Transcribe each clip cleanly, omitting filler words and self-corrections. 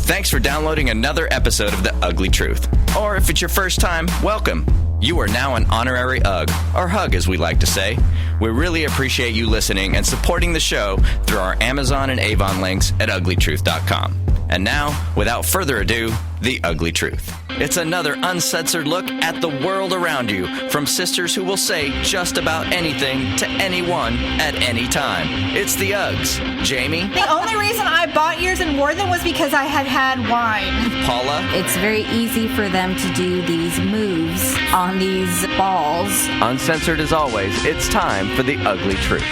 Thanks for downloading another episode of The Ugly Truth. Or if it's your first time, welcome. You are now an honorary UG, or Hug as we like to say. We really appreciate you listening and supporting the show through our Amazon and Avon links at uglytruth.com. And now, without further ado, The Ugly Truth. It's another uncensored look at the world around you from sisters who will say just about anything to anyone at any time. It's the Uggs. Jamie? The only reason I bought yours and wore them was because I had wine. Paula? It's very easy for them to do these moves on these balls. Uncensored as always, it's time for The Ugly Truth.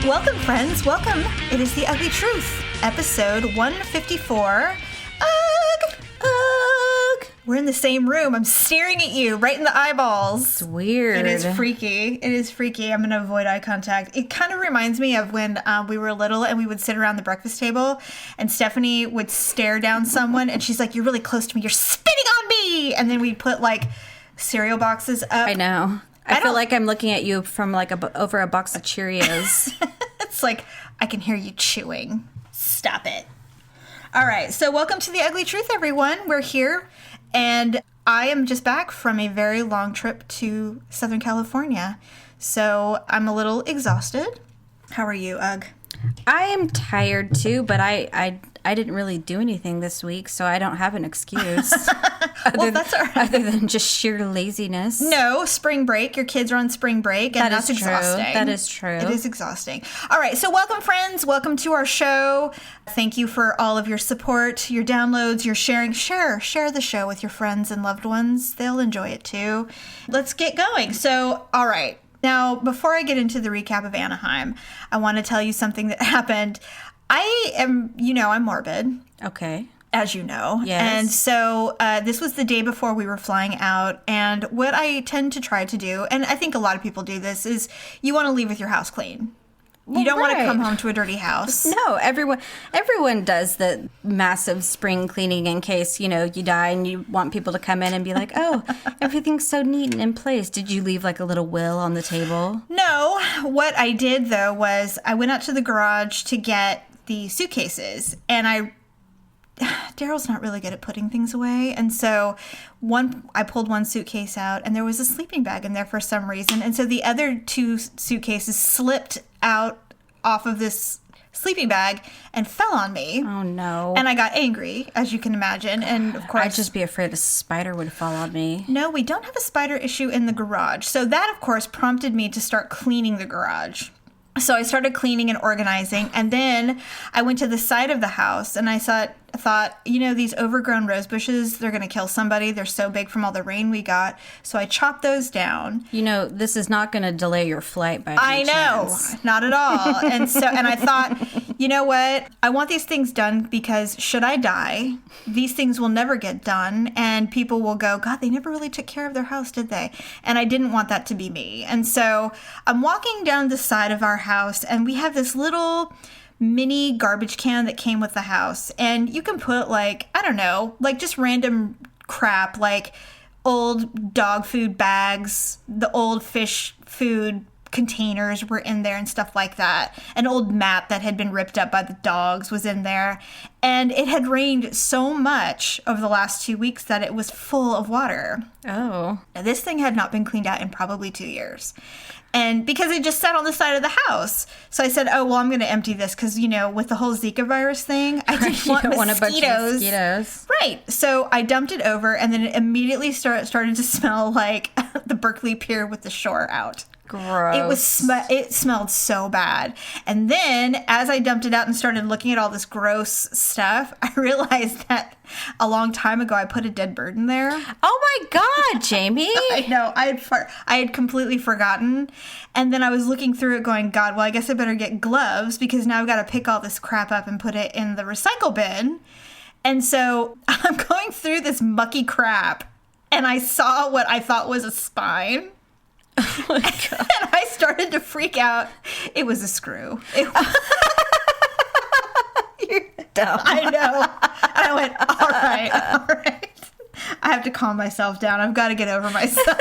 Welcome, friends. Welcome. It is The Ugly Truth, episode 154. Ugh. We're in the same room. I'm staring at you right in the eyeballs. It's weird. It is freaky. It is freaky. I'm going to avoid eye contact. It kind of reminds me of when we were little and we would sit around the breakfast table and Stephanie would stare down someone and she's like, "You're really close to me. You're spitting on me." And then we'd put like cereal boxes up. I know. I feel like I'm looking at you from like over a box of Cheerios. It's like, I can hear you chewing. Stop it. All right, so welcome to The Ugly Truth, everyone. We're here, and I am just back from a very long trip to Southern California, so I'm a little exhausted. How are you, Ugg? I am tired too, but I didn't really do anything this week, so I don't have an excuse. Well, that's all right. Other than just sheer laziness. No, spring break. Your kids are on spring break, and that's exhausting. That is true. It is exhausting. All right, so welcome, friends. Welcome to our show. Thank you for all of your support, your downloads, your sharing. Share the show with your friends and loved ones. They'll enjoy it too. Let's get going. So, all right. Now, before I get into the recap of Anaheim, I want to tell you something that happened. I'm morbid. Okay. As you know. Yes. And so this was the day before we were flying out. And what I tend to try to do, and I think a lot of people do this, is you want to leave with your house clean. You don't want to come home to a dirty house. No, everyone does the massive spring cleaning in case, you die and you want people to come in and be like, "Oh, everything's so neat and in place." Did you leave like a little will on the table? No. What I did, though, was I went out to the garage to get the suitcases, and Daryl's not really good at putting things away, and so I pulled one suitcase out, and there was a sleeping bag in there for some reason, and so the other two suitcases slipped out off of this sleeping bag and fell on me. Oh, no. And I got angry, as you can imagine, and of course... I'd just be afraid a spider would fall on me. No, we don't have a spider issue in the garage, so that, of course, prompted me to start cleaning the garage. So I started cleaning and organizing, and then I went to the side of the house, and I thought, these overgrown rose bushes, they're going to kill somebody. They're so big from all the rain we got. So I chopped those down. This is not going to delay your flight by any chance. Not at all. And I thought, you know what? I want these things done because should I die, these things will never get done, and people will go, "God, they never really took care of their house, did they?" And I didn't want that to be me. And so I'm walking down the side of our house, and we have this little mini garbage can that came with the house, and you can put just random crap like old dog food bags, the old fish food containers were in there and stuff like that. An old mat that had been ripped up by the dogs was in there, and it had rained so much over the last 2 weeks that it was full of water. Oh. Now, this thing had not been cleaned out in probably 2 years. And because it just sat on the side of the house. So I said, "Oh, well, I'm going to empty this because, with the whole Zika virus thing, I didn't want mosquitoes." Want a bunch of mosquitoes. Right. So I dumped it over, and then it immediately started to smell like the Berkeley Pier with the shore out. Gross. It smelled so bad. And then as I dumped it out and started looking at all this gross stuff, I realized that a long time ago I put a dead bird in there. Oh my God, Jamie. I know. I had completely forgotten. And then I was looking through it going, "God, well, I guess I better get gloves because now I've got to pick all this crap up and put it in the recycle bin." And so I'm going through this mucky crap, and I saw what I thought was a spine. Oh my God. And I started to freak out. It was a screw. You're dumb. I know. And I went, all right. I have to calm myself down. I've got to get over myself.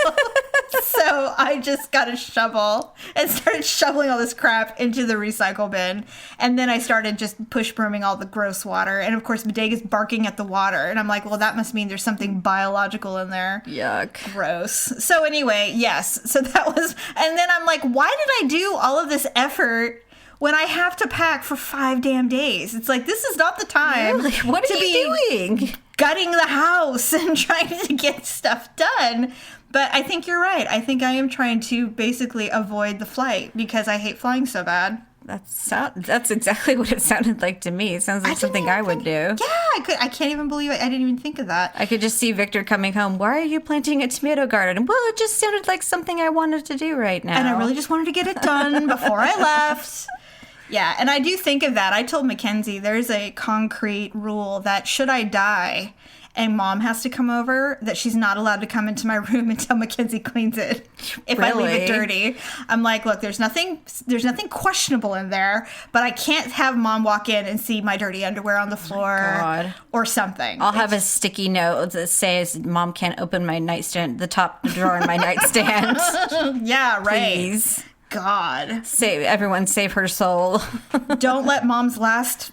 So I just got a shovel and started shoveling all this crap into the recycle bin. And then I started just push brooming all the gross water. And of course, Bodega's barking at the water. And I'm like, well, that must mean there's something biological in there. Yuck. Gross. So anyway, yes. So that was, and then I'm like, why did I do all of this effort when I have to pack for 5 damn days? It's like, this is not the time Really? What are you doing? Gutting the house and trying to get stuff done. But I think you're right. I think I am trying to basically avoid the flight because I hate flying so bad. That's exactly what it sounded like to me. It sounds like something I would do. Yeah, I can't even believe it. I didn't even think of that. I could just see Victor coming home. Why are you planting a tomato garden? Well, it just sounded like something I wanted to do right now. And I really just wanted to get it done before I left. Yeah, and I do think of that. I told Mackenzie there's a concrete rule that should I die and Mom has to come over, that she's not allowed to come into my room until Mackenzie cleans it. If I leave it dirty. I'm like, look, there's nothing questionable in there, but I can't have Mom walk in and see my dirty underwear on the floor or something. I'll have a sticky note that says, Mom can't open my nightstand, the top drawer in my nightstand. Yeah, right. Please. God. Everyone save her soul. Don't let Mom's last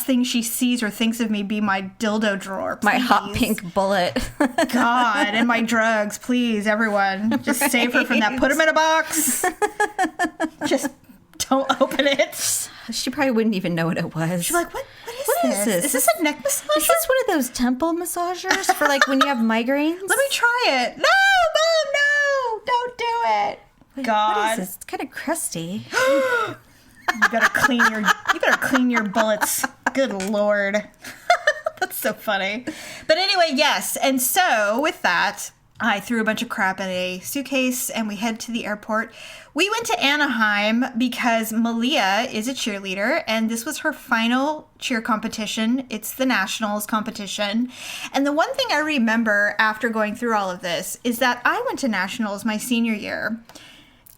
thing she sees or thinks of me be my dildo drawer, please. My hot pink bullet. God, and my drugs, please, everyone. Just save her from that. Put them in a box. Just don't open it. She probably wouldn't even know what it was. She's like, what is this? Is this a neck massager? Is this one of those temple massagers for like when you have migraines? Let me try it. No, Mom, no. Don't do it. God. What is this? It's kind of crusty. You better clean your bullets. Good Lord. That's so funny. But anyway, yes. And so with that, I threw a bunch of crap in a suitcase and we head to the airport. We went to Anaheim because Malia is a cheerleader and this was her final cheer competition. It's the nationals competition. And the one thing I remember after going through all of this is that I went to nationals my senior year.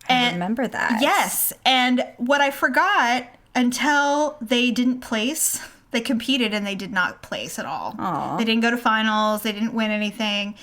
I remember that. Yes. And what I forgot until they didn't place, they competed and they did not place at all. Aww. They didn't go to finals. They didn't win anything.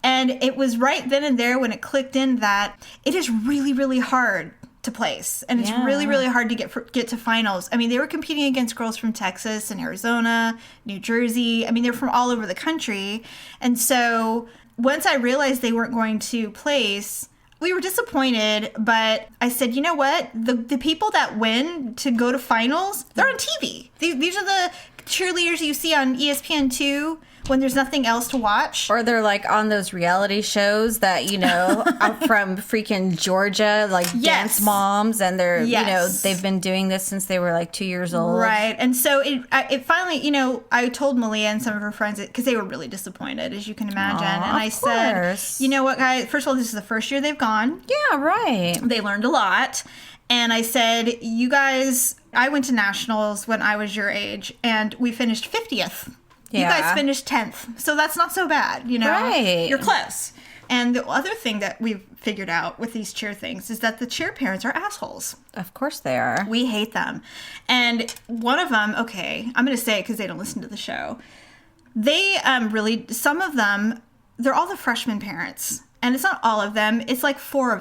And it was right then and there when it clicked in that it is really, really hard to place. And it's really, really hard to get to finals. I mean, they were competing against girls from Texas and Arizona, New Jersey. I mean, they're from all over the country. And so once I realized they weren't going to place, we were disappointed, but I said, you know what? The people that win to go to finals, they're on TV. These are the cheerleaders you see on ESPN2 when there's nothing else to watch. Or they're like on those reality shows that, out from freaking Georgia, like Dance Moms, and they're, they've been doing this since they were like 2 years old. Right. And so it finally, I told Malia and some of her friends, because they were really disappointed, as you can imagine. And I said, you know what, guys? First of all, this is the first year they've gone. Yeah, right. They learned a lot. And I said, you guys, I went to nationals when I was your age, and we finished 50th. Yeah. You guys finished 10th. So that's not so bad, Right. You're close. And the other thing that we've figured out with these cheer things is that the cheer parents are assholes. Of course they are. We hate them. And one of them, okay, I'm going to say it because they don't listen to the show. They some of them, they're all the freshman parents. And it's not all of them. It's like 4 or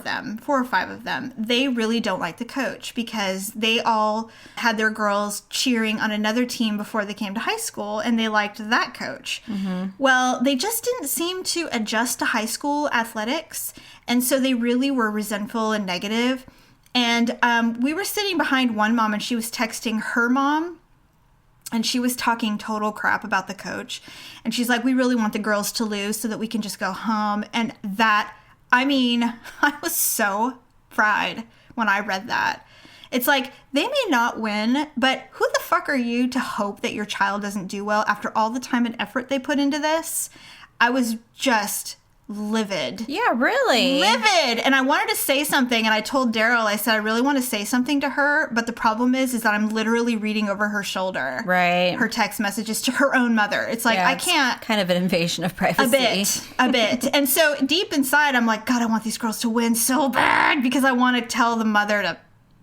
5 of them. They really don't like the coach because they all had their girls cheering on another team before they came to high school, and they liked that coach. Mm-hmm. Well, they just didn't seem to adjust to high school athletics, and so they really were resentful and negative. And we were sitting behind one mom, and she was texting her mom, and she was talking total crap about the coach. And she's like, we really want the girls to lose so that we can just go home. And I was so fried when I read that. It's like, they may not win, but who the fuck are you to hope that your child doesn't do well after all the time and effort they put into this? I was just livid. Yeah, really? Livid. And I wanted to say something, and I told Daryl, I said, I really want to say something to her, but the problem is that I'm literally reading over her shoulder. Right. Her text messages to her own mother. It's like, I can't. Kind of an invasion of privacy. A bit. And so deep inside, I'm like, God, I want these girls to win so bad because I want to tell the mother to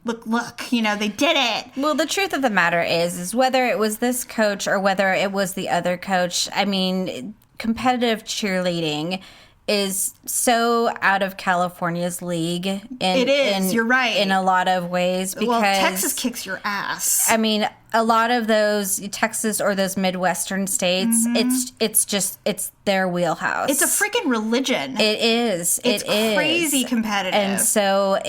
look, they did it. Well, the truth of the matter is whether it was this coach or whether it was the other coach, I mean, competitive cheerleading is so out of California's league. It is. You're right. In a lot of ways. Because, Texas kicks your ass. I mean, a lot of those Texas or those Midwestern states, it's their wheelhouse. It's a freaking religion. It is. It's crazy competitive. And so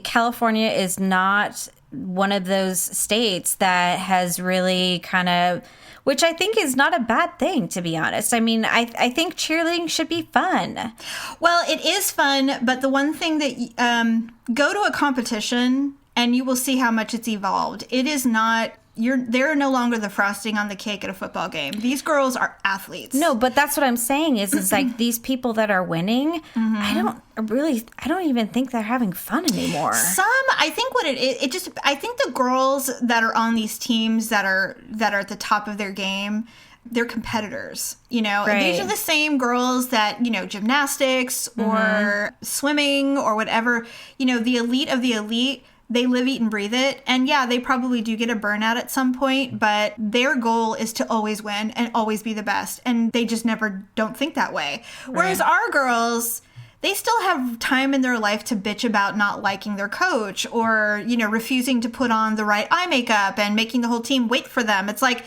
California is not one of those states that has really kind of, which I think is not a bad thing, to be honest. I mean, I think cheerleading should be fun. Well, it is fun, but the one thing that go to a competition and you will see how much it's evolved. It is not. They're no longer the frosting on the cake at a football game. These girls are athletes. No, but that's what I'm saying is like these people that are winning, I don't even think they're having fun anymore. I think what it is, I think the girls that are on these teams that are at the top of their game, they're competitors, you know. Right. And these are the same girls that, you know, gymnastics or swimming or whatever, you know, the elite of the elite. They live, eat, and breathe it. And yeah, they probably do get a burnout at some point, but their goal is to always win and always be the best. And they just never don't think that way. Right. Whereas our girls, they still have time in their life to bitch about not liking their coach or, you know, refusing to put on the right eye makeup and making the whole team wait for them. It's like,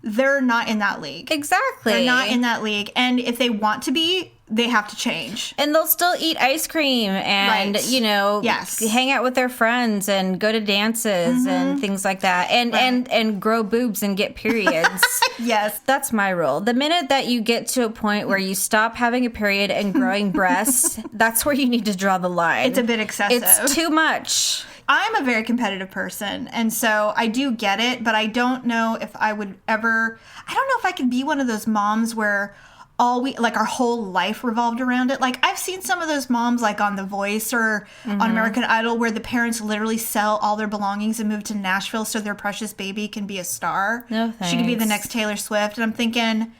they're not in that league. Exactly. They're not in that league. And if they want to be, they have to change. And they'll still eat ice cream and, you know, hang out with their friends and go to dances and things like that. And grow boobs and get periods. Yes. That's my rule. The minute that you get to a point where you stop having a period and growing breasts, that's where you need to draw the line. It's a bit excessive. It's too much. I'm a very competitive person, and so I do get it, but I don't know if I would ever... I don't know if I could be one of those moms where our whole life revolved around it. Like, I've seen some of those moms, like, on The Voice or on American Idol, where the parents literally sell all their belongings and move to Nashville so their precious baby can be a star. No thanks. She can be the next Taylor Swift. And I'm thinking,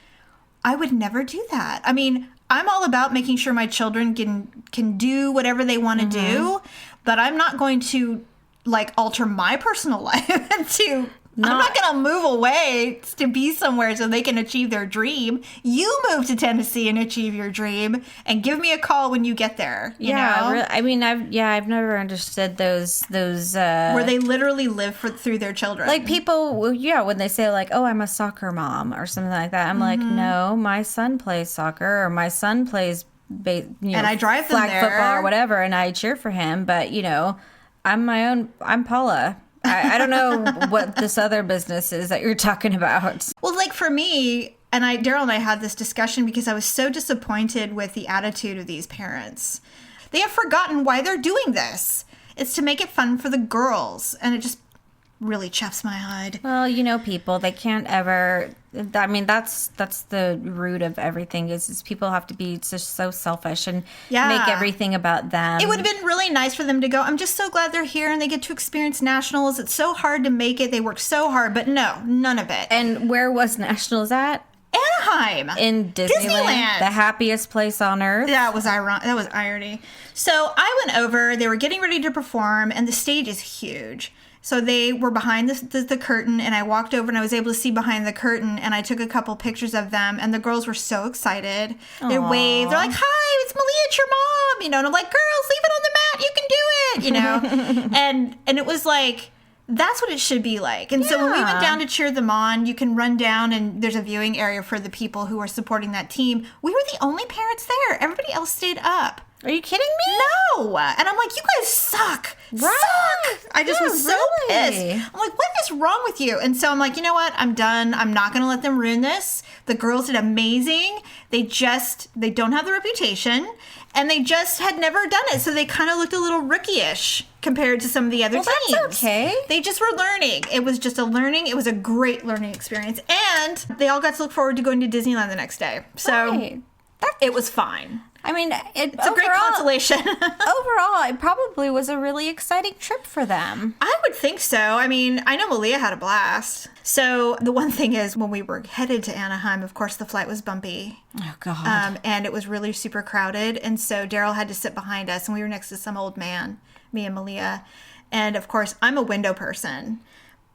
I would never do that. I mean, I'm all about making sure my children can do whatever they want to do, but I'm not going to, like, alter my personal life I'm not going to move away to be somewhere so they can achieve their dream. You move to Tennessee and achieve your dream, and give me a call when you get there. You know? Really, I mean, I've never understood those where they literally live through their children. Like people, when they say like, "Oh, I'm a soccer mom" or something like that, I'm like, no, my son plays soccer or my son plays, and I drive them flag there. football or whatever, and I cheer for him. But you know, I'm Paula. I don't know what this other business is that you're talking about. Well, like for me, and Daryl and I had this discussion because I was so disappointed with the attitude of these parents. They have forgotten why they're doing this. It's to make it fun for the girls, and it just really chafes my hide. Well, you know, people, they can't ever... I mean, that's the root of everything is people have to be just so selfish and make everything about them. It would have been really nice for them to go, I'm just so glad they're here and they get to experience nationals. It's so hard to make it. They work so hard, but no, none of it. And where was nationals at? Anaheim. In Disneyland. The happiest place on earth. That was irony. So I went over, they were getting ready to perform, and the stage is huge. So they were behind the curtain, and I walked over and I was able to see behind the curtain, and I took a couple pictures of them, and the girls were so excited. They waved. They're like, "Hi, it's Malia, it's your mom." You know, and I'm like, "Girls, leave it on the mat. You can do it." You know, and it was like, that's what it should be like. And so when we went down to cheer them on, you can run down and there's a viewing area for the people who are supporting that team. We were the only parents there. Everybody else stayed up. Are you kidding me? No. And I'm like, you guys suck. Right. Suck. I just was so pissed. I'm like, what is wrong with you? And so I'm like, you know what? I'm done. I'm not going to let them ruin this. The girls did amazing. They don't have the reputation. And they just had never done it. So they kind of looked a little rookie-ish compared to some of the other teams. That's okay. They just were learning. It was just it was a great learning experience. And they all got to look forward to going to Disneyland the next day. So it was fine. I mean, it's a great consolation. Overall, it probably was a really exciting trip for them. I would think so. I mean, I know Malia had a blast. So the one thing is, when we were headed to Anaheim, of course, the flight was bumpy. Oh, God. And it was really super crowded. And so Daryl had to sit behind us, and we were next to some old man, me and Malia. And, of course, I'm a window person,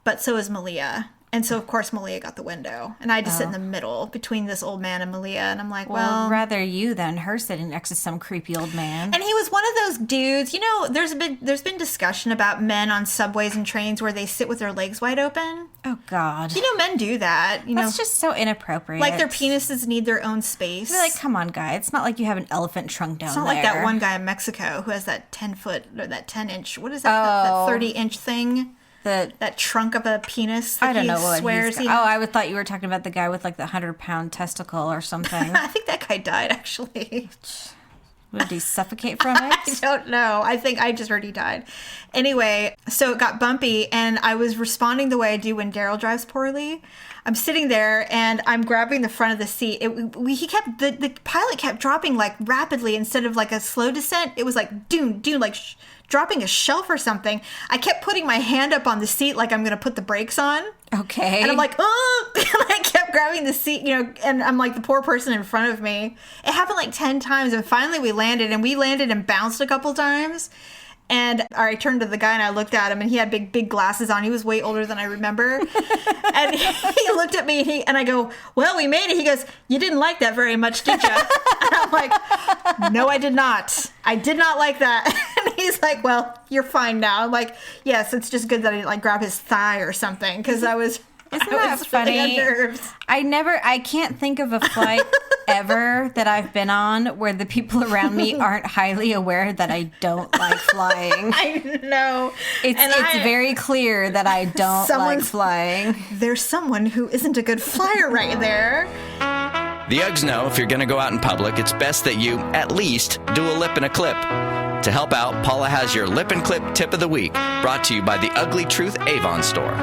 but so is Malia. And so, of course, Malia got the window. And I had to sit in the middle between this old man and Malia. And I'm like, well... rather you than her sitting next to some creepy old man. And he was one of those dudes... You know, there's been discussion about men on subways and trains where they sit with their legs wide open. Oh, God. You know, men do that. That's just so inappropriate. Like, their penises need their own space. You're like, come on, guy. It's not like you have an elephant trunk down there. It's not like that one guy in Mexico who has that 10-foot... Or that 10-inch... What is that? That 30-inch thing? That trunk of a penis that I don't know what swears he I thought you were talking about the guy with like the 100-pound testicle or something. I think that guy died, actually. Did he suffocate from it? I don't know. I just heard he died. Anyway, so it got bumpy, and I was responding the way I do when Daryl drives poorly. I'm sitting there, and I'm grabbing the front of the seat. The pilot kept dropping like rapidly instead of like a slow descent. It was like doon, like dropping a shelf or something. I kept putting my hand up on the seat like I'm going to put the brakes on. Okay. And I'm like, oh, and I kept grabbing the seat, and I'm like the poor person in front of me. It happened like 10 times, and finally we landed and bounced a couple times. And I turned to the guy and I looked at him, and he had big glasses on. He was way older than I remember. And he looked at me and I go, well, we made it. He goes, you didn't like that very much, did you? And I'm like, no, I did not. I did not like that. And he's like, well, you're fine now. I'm like, yes, it's just good that I didn't like grab his thigh or something, because I was... Isn't that funny? I can't think of a flight ever that I've been on where the people around me aren't highly aware that I don't like flying. I know. It's very clear that I don't like flying. There's someone who isn't a good flyer right there. The Uggs know if you're going to go out in public, it's best that you, at least, do a lip and a clip. To help out, Paula has your lip and clip tip of the week, brought to you by the Ugly Truth Avon store.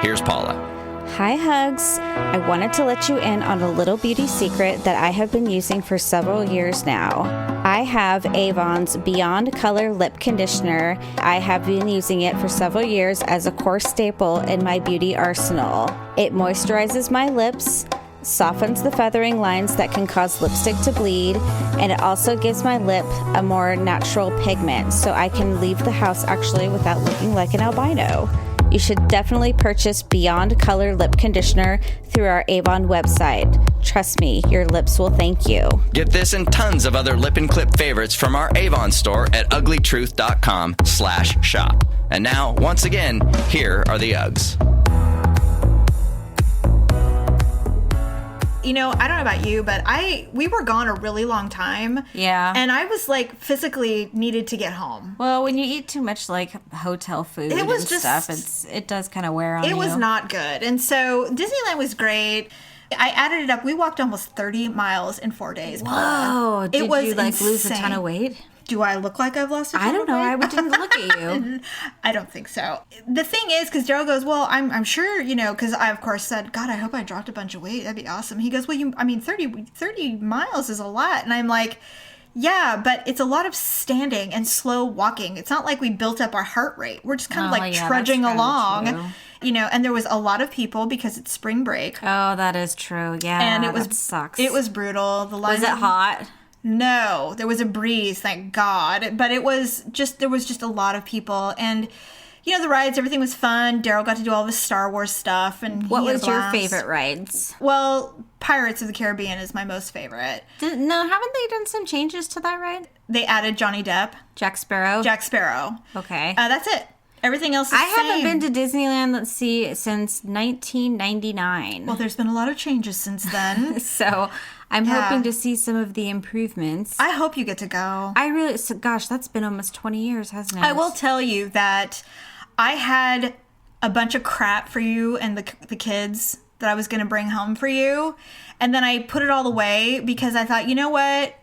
Here's Paula. Hi, Hugs. I wanted to let you in on a little beauty secret that I have been using for several years now. I have Avon's Beyond Color Lip Conditioner. I have been using it for several years as a core staple in my beauty arsenal. It moisturizes my lips, softens the feathering lines that can cause lipstick to bleed, and it also gives my lip a more natural pigment, so I can leave the house actually without looking like an albino. You should definitely purchase Beyond Color Lip Conditioner through our Avon website. Trust me, your lips will thank you. Get this and tons of other lip and clip favorites from our Avon store at uglytruth.com/shop. And now, once again, here are the Uggs. I don't know about you, but we were gone a really long time. Yeah. And I was like physically needed to get home. Well, when you eat too much like hotel food stuff, it does kind of wear on you. It was not good. And so Disneyland was great. I added it up. We walked almost 30 miles in 4 days. Whoa. Did you lose a ton of weight? Do I look like I've lost a ton of weight? I don't know. I didn't look at you. I don't think so. The thing is, because Daryl goes, well, I'm sure, because I, of course, said, God, I hope I dropped a bunch of weight. That'd be awesome. He goes, well, 30 miles is a lot. And I'm like, yeah, but it's a lot of standing and slow walking. It's not like we built up our heart rate. We're just kind of trudging along. And there was a lot of people because it's spring break. Oh, that is true. Yeah, and that sucks. It was brutal. Was it hot? No, there was a breeze, thank God. But there was just a lot of people. And, the rides, everything was fun. Daryl got to do all of his Star Wars stuff. And what was your favorite rides? Well, Pirates of the Caribbean is my most favorite. Haven't they done some changes to that ride? They added Johnny Depp. Jack Sparrow? Jack Sparrow. Okay. That's it. Everything else is I haven't been to Disneyland, since 1999. Well, there's been a lot of changes since then. So I'm hoping to see some of the improvements. I hope you get to go. Gosh, that's been almost 20 years, hasn't it? I will tell you that I had a bunch of crap for you and the kids that I was going to bring home for you. And then I put it all away because I thought, you know what?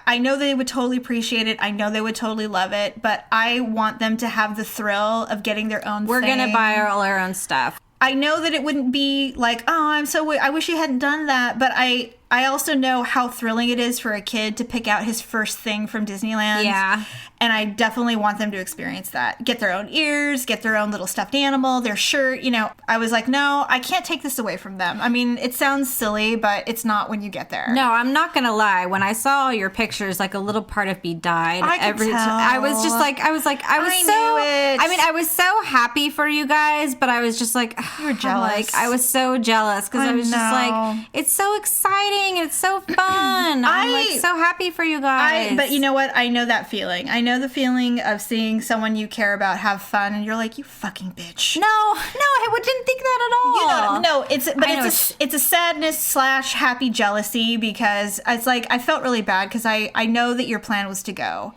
I know they would totally appreciate it. I know they would totally love it. But I want them to have the thrill of getting their own We're going to buy all our own stuff. I know that it wouldn't be like, oh, I wish you hadn't done that. But I I also know how thrilling it is for a kid to pick out his first thing from Disneyland. Yeah. And I definitely want them to experience that. Get their own ears, get their own little stuffed animal, their shirt. You know, I was like, no, I can't take this away from them. I mean, it sounds silly, but it's not when you get there. No, I'm not going to lie. When I saw your pictures, like a little part of me died. I could tell. I was just like, I was knew it. I mean, I was so happy for you guys, but I was just like, You were jealous. Like, I was so jealous because I was just like, it's so exciting. It's so fun. I'm like so happy for you guys. But you know what? I know that feeling. I know the feeling of seeing someone you care about have fun, and you're like, you fucking bitch. No, I didn't think that at all. You know, it's a sadness / happy jealousy, because it's like I felt really bad because I know that your plan was to go.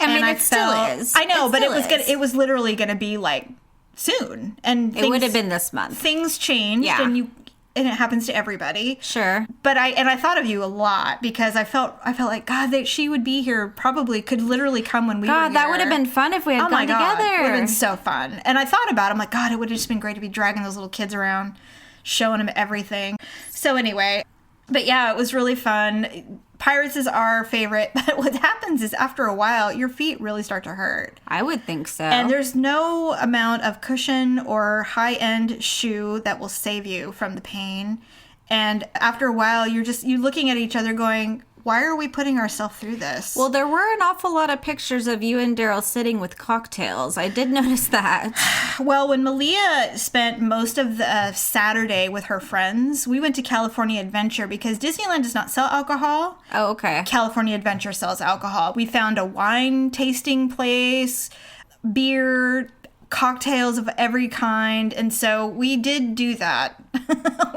I mean, it still is. I know, but is. it was literally gonna be like soon, and it would have been this month. Things changed, Yeah. and it happens to everybody. Sure. But I thought of you a lot because I felt like, God, that she would be here, probably could literally come when we were here. God, that would have been fun if we had gone together. It would have been so fun. And I thought about it. I'm like, God, it would have just been great to be dragging those little kids around, showing them everything. So anyway, but yeah, it was really fun. Pirates is our favorite, but what happens is after a while, your feet really start to hurt. I would think so. And there's no amount of cushion or high-end shoe that will save you from the pain. And after a while, you're looking at each other going, why are we putting ourselves through this? Well, there were an awful lot of pictures of you and Daryl sitting with cocktails. I did notice that. Well, when Malia spent most of the Saturday with her friends, we went to California Adventure because Disneyland does not sell alcohol. Oh, okay. California Adventure sells alcohol. We found a wine tasting place, beer, cocktails of every kind, and so we did do that.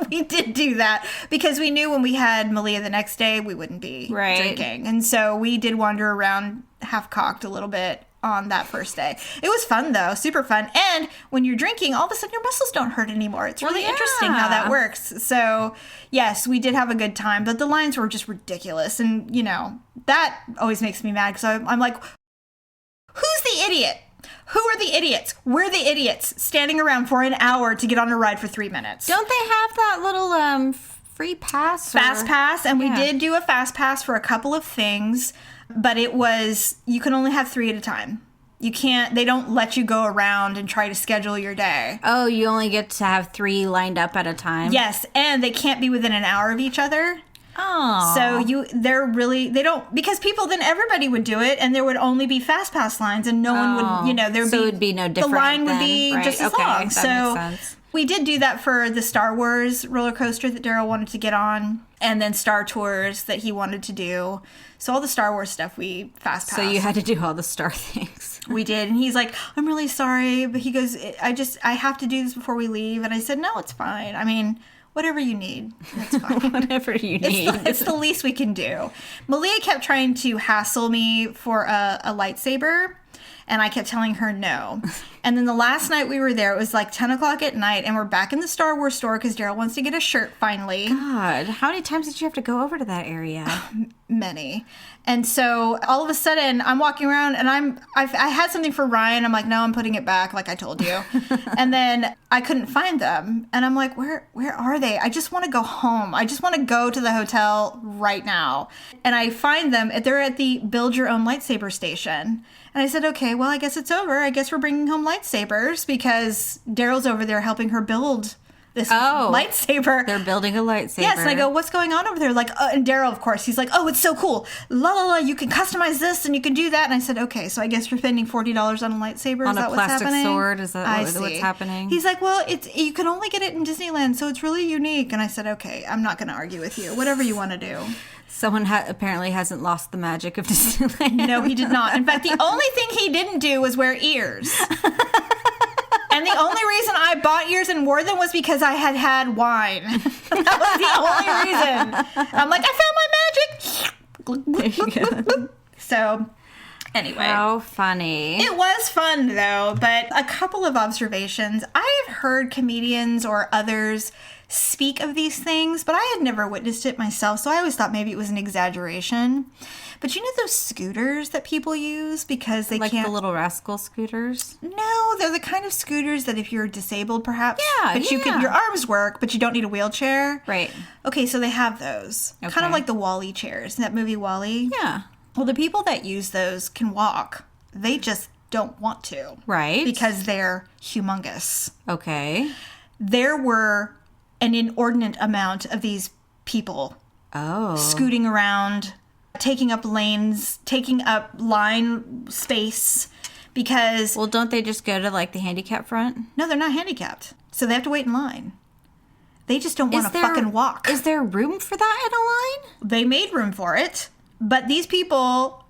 We did do that because we knew when we had Malia the next day, we wouldn't be drinking. And so we did wander around half-cocked a little bit on that first day. It was fun, though. Super fun. And when you're drinking, all of a sudden your muscles don't hurt anymore. It's really interesting how that works. So, yes, we did have a good time, but the lines were just ridiculous. And, you know, that always makes me mad because I'm like, who's the idiot? Who are the idiots? We're the idiots standing around for an hour to get on a ride for 3 minutes. Don't they have that little free pass? Fast pass, and we did do a fast pass for a couple of things, but it was, you can only have 3 at a time. You can't, they don't let you go around and try to schedule your day. Oh, you only get to have 3 lined up at a time? Yes, and they can't be within an hour of each other. Oh. So they don't, because everybody would do it, and there would only be fast pass lines, and no one would, it would be no different. The line would then, be right? just as okay, long. That So makes sense. we did do that for the Star Wars roller coaster that Daryl wanted to get on, and then Star Tours that he wanted to do. So all the Star Wars stuff we fast passed. So you had to do all the star things. We did, and he's like, I'm really sorry, but he goes, I have to do this before we leave, and I said, no, it's fine. I mean, whatever you need, that's fine. Whatever you need. It's the least we can do. Malia kept trying to hassle me for a lightsaber, and I kept telling her no. And then the last night we were there, it was like 10 o'clock at night, and we're back in the Star Wars store because Daryl wants to get a shirt finally. God, how many times did you have to go over to that area? Many. And so all of a sudden I'm walking around and I had something for Ryan. I'm like, no, I'm putting it back like I told you. And then I couldn't find them. And I'm like, where are they? I just want to go home. I just want to go to the hotel right now. And I find them. They're at the Build Your Own Lightsaber station. And I said, okay, well, I guess it's over. I guess we're bringing home lightsabers because Daryl's over there helping her build this lightsaber. They're building a lightsaber. Yes, and I go, what's going on over there? Like, and Daryl, of course, he's like, oh, it's so cool. La la la, you can customize this and you can do that. And I said, okay, so I guess you're spending $40 on a lightsaber. On Is that a what's plastic happening? sword? Is that what's happening? He's like, well, you can only get it in Disneyland, so it's really unique. And I said, okay, I'm not going to argue with you. Whatever you want to do. Someone apparently hasn't lost the magic of Disneyland. No, he did not. In fact, the only thing he didn't do was wear ears. And the only reason I bought ears and wore them was because I had wine. That was the only reason. I'm like, I found my magic. There you go. So, Anyway. How funny. It was fun, though, but a couple of observations. I have heard comedians or others speak of these things, but I had never witnessed it myself, so I always thought maybe it was an exaggeration. But you know those scooters that people use because they like can't... the Little Rascal scooters? No, they're the kind of scooters that if you're disabled, perhaps, Yeah, but you can, your arms work, but you don't need a wheelchair. Right. Okay, so they have those. Okay. Kind of like the WALL-E chairs, that movie WALL-E. Yeah. Well, the people that use those can walk. They just don't want to. Right. Because they're humongous. Okay. There were an inordinate amount of these people scooting around, taking up lanes, taking up line space because... Well, don't they just go to like the handicap front? No, they're not handicapped. So they have to wait in line. They just don't want to fucking walk. Is there room for that in a line? They made room for it. But these people,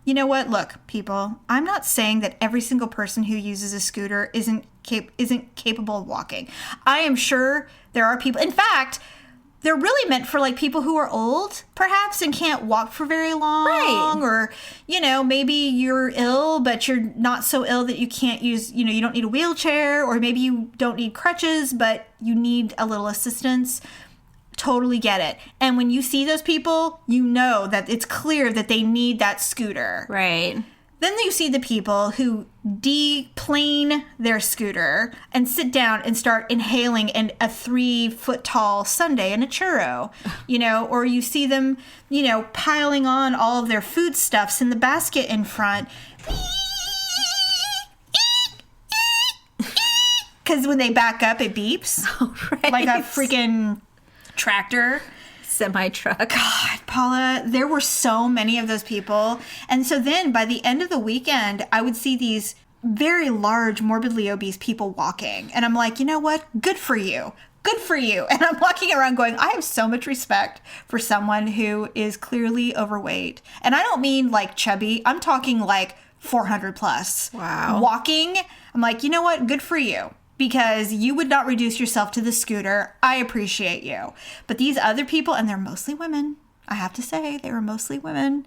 you know what? Look, people, I'm not saying that every single person who uses a scooter isn't capable of walking. I am sure there are people. In fact, they're really meant for like people who are old, perhaps, and can't walk for very long. Right. Or, you know, maybe you're ill, but you're not so ill that you can't use, you know, you don't need a wheelchair. Or maybe you don't need crutches, but you need a little assistance. Totally get it. And when you see those people, you know that it's clear that they need that scooter. Right. Then you see the people who deplane their scooter and sit down and start inhaling a 3-foot tall sundae and a churro, you know, or you see them, you know, piling on all of their foodstuffs in the basket in front. Because when they back up, it beeps. Oh, right. Like a freaking tractor. Semi-truck. God, Paula, there were so many of those people. And so then by the end of the weekend, I would see these very large, morbidly obese people walking. And I'm like, you know what? Good for you. Good for you. And I'm walking around going, I have so much respect for someone who is clearly overweight. And I don't mean like chubby. I'm talking like 400 plus. Wow. Walking. I'm like, you know what? Good for you. Because you would not reduce yourself to the scooter. I appreciate you. But these other people, and they're mostly women. I have to say, they were mostly women.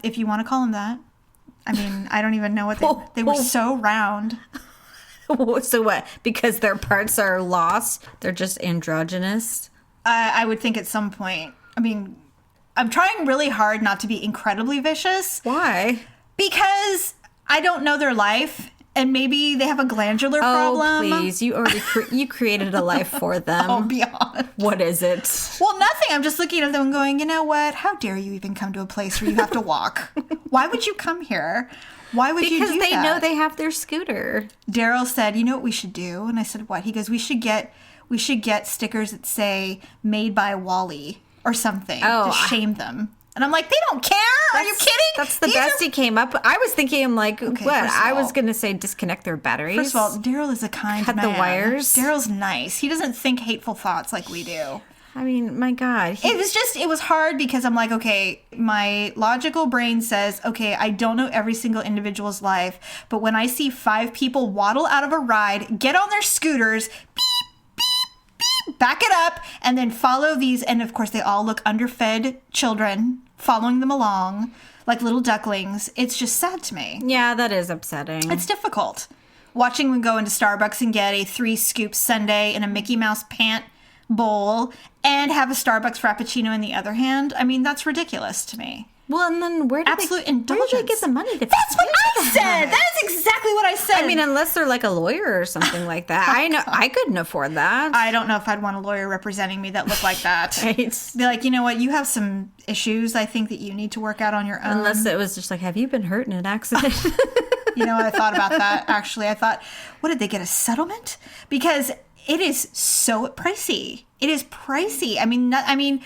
If you want to call them that. I mean, I don't even know what they were so round. So what? Because their parts are lost? They're just androgynous? I would think at some point. I mean, I'm trying really hard not to be incredibly vicious. Why? Because I don't know their life. And maybe they have a glandular problem. Oh, please. You already you created a life for them. Oh, be honest. What is it? Well, nothing. I'm just looking at them and going, you know what? How dare you even come to a place where you have to walk? Why would you come here? Why would you do that? Because they know they have their scooter. Daryl said, you know what we should do? And I said, what? He goes, we should get stickers that say made by WALL-E or something to shame them. And I'm like, they don't care. Are you kidding? That's the best he came up with. I was thinking, I'm like, Okay, what? first of I was all- going to say disconnect their batteries. First of all, Daryl is a kind Cut man. the wires. Daryl's nice. He doesn't think hateful thoughts like we do. I mean, my God. It was hard because I'm like, okay, my logical brain says, okay, I don't know every single individual's life, but when I see 5 people waddle out of a ride, get on their scooters, beep, beep, beep, back it up, and then follow these, and of course they all look underfed children following them along like little ducklings. It's just sad to me. Yeah, that is upsetting. It's difficult. Watching them go into Starbucks and get a 3-scoop sundae in a Mickey Mouse pant bowl and have a Starbucks Frappuccino in the other hand. I mean, that's ridiculous to me. Well, and then where do Absolute they indulgence. get the money to That's what I do said. that? That is exactly what I said. I mean, unless they're like a lawyer or something like that. I know I couldn't afford that. I don't know if I'd want a lawyer representing me that looked like that. Right. Be like, you know what? You have some issues I think that you need to work out on your own. Unless it was just like, have you been hurt in an accident? You know what? I thought about that, actually. I thought, what, did they get a settlement? Because it is so pricey. It is pricey. I mean,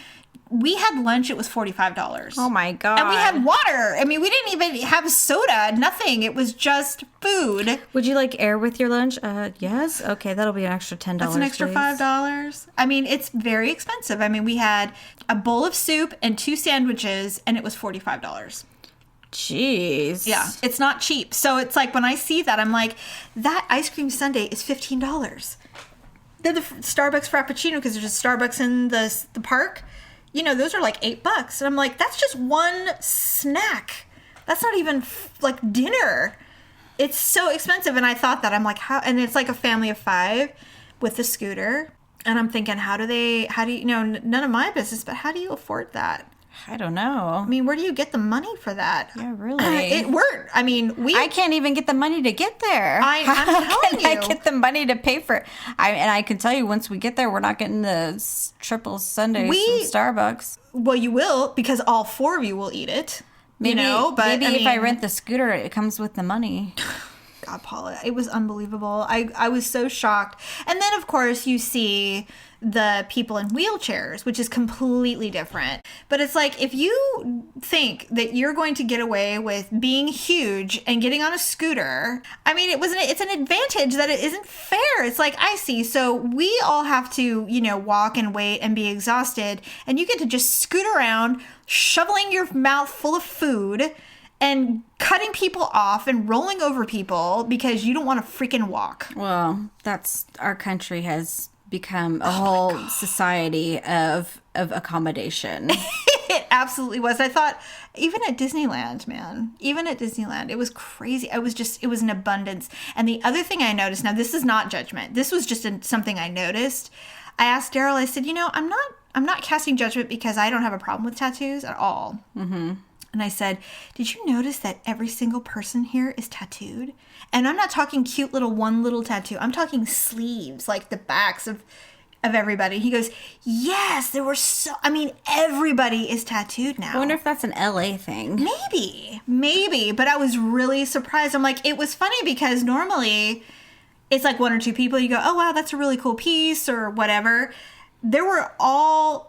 we had lunch. It was $45. Oh, my God. And we had water. I mean, we didn't even have soda, nothing. It was just food. Would you like air with your lunch? Yes. Okay, that'll be an extra $10. That's an extra please. $5. I mean, it's very expensive. I mean, we had a bowl of soup and 2 sandwiches, and it was $45. Jeez. Yeah, it's not cheap. So it's like when I see that, I'm like, that ice cream sundae is $15. They're the Starbucks Frappuccino because there's a Starbucks in the park. You know, those are like $8. And I'm like, that's just one snack That's not even like dinner. It's so expensive. And I thought that, I'm like, how? And it's like a family of 5 with the scooter. And I'm thinking, how do you, none of my business, but how do you afford that? I don't know. I mean, where do you get the money for that? Yeah, really. It worked. I mean, I can't even get the money to get there. I'm telling you. I get the money to pay for it. And I can tell you, once we get there, we're not getting the triple sundaes from Starbucks. Well, you will, because all 4 of you will eat it. Maybe, but if I rent the scooter, it comes with the money. God, Paula, it was unbelievable. I was so shocked. And then, of course, you see the people in wheelchairs, which is completely different. But it's like, if you think that you're going to get away with being huge and getting on a scooter, I mean, it's an advantage that it isn't fair. It's like, I see. So we all have to, walk and wait and be exhausted. And you get to just scoot around, shoveling your mouth full of food and cutting people off and rolling over people because you don't want to freaking walk. Well, our country has become a whole society of accommodation. It absolutely was. I thought, even at Disneyland, man, it was crazy. It was an abundance. And the other thing I noticed, now this is not judgment. This was just something I noticed. I asked Daryl, I said, I'm not casting judgment because I don't have a problem with tattoos at all. Mm-hmm. And I said, did you notice that every single person here is tattooed? And I'm not talking cute one little tattoo. I'm talking sleeves, like the backs of everybody. He goes, yes, everybody is tattooed now. I wonder if that's an LA thing. Maybe. But I was really surprised. I'm like, it was funny because normally it's like 1 or 2 people. You go, oh, wow, that's a really cool piece or whatever. I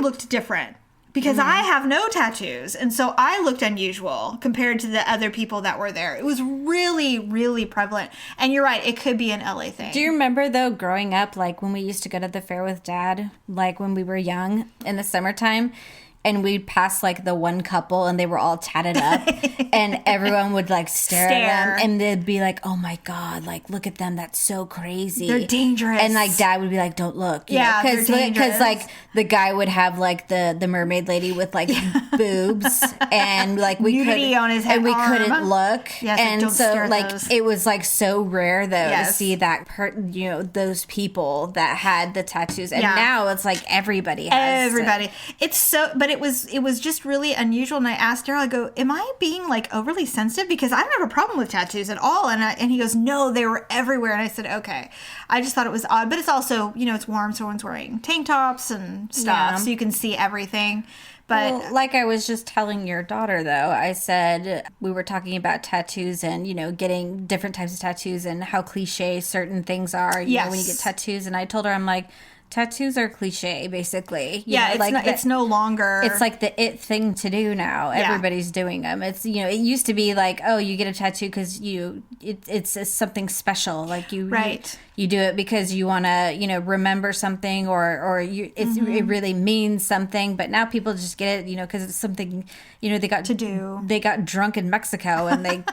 looked different. Because I have no tattoos. And so I looked unusual compared to the other people that were there. It was really, really prevalent. And you're right, it could be an LA thing. Do you remember, though, growing up, like when we used to go to the fair with Dad, like when we were young in the summertime, and we'd pass like the one couple and they were all tatted up and everyone would like stare at them and they'd be like, oh my God, like look at them. That's so crazy. They're dangerous. And like Dad would be like, don't look. Because like the guy would have like the mermaid lady with like boobs and like we on his head, and we couldn't look. Yes, and so like those. It was like so rare though to see that those people that had the tattoos. And now it's like everybody has everybody. It's so, but it was just really unusual. And I asked Daryl, I go, am I being like overly sensitive? Because I don't have a problem with tattoos at all. And he goes, no, they were everywhere. And I said, okay. I just thought it was odd, but it's also, it's warm. So everyone's wearing tank tops and stuff. So you can see everything. But like I was just telling your daughter, though, I said we were talking about tattoos and, getting different types of tattoos and how cliche certain things are, when you get tattoos. And I told her, I'm like, tattoos are cliche, basically. It's no longer. It's like the it thing to do now. Yeah. Everybody's doing them. It's it used to be like, oh, you get a tattoo because it's something special. Like you do it because you want to remember something or it really means something. But now people just get it because it's something they got to do. They got drunk in Mexico and they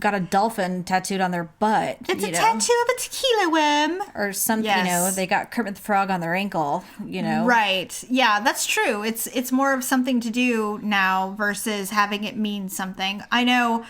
got a dolphin tattooed on their butt. It's a tattoo of a tequila worm or something. Yes. They got Kermit the Frog on their ankle. Right. Yeah, that's true. It's more of something to do now versus having it mean something. I know.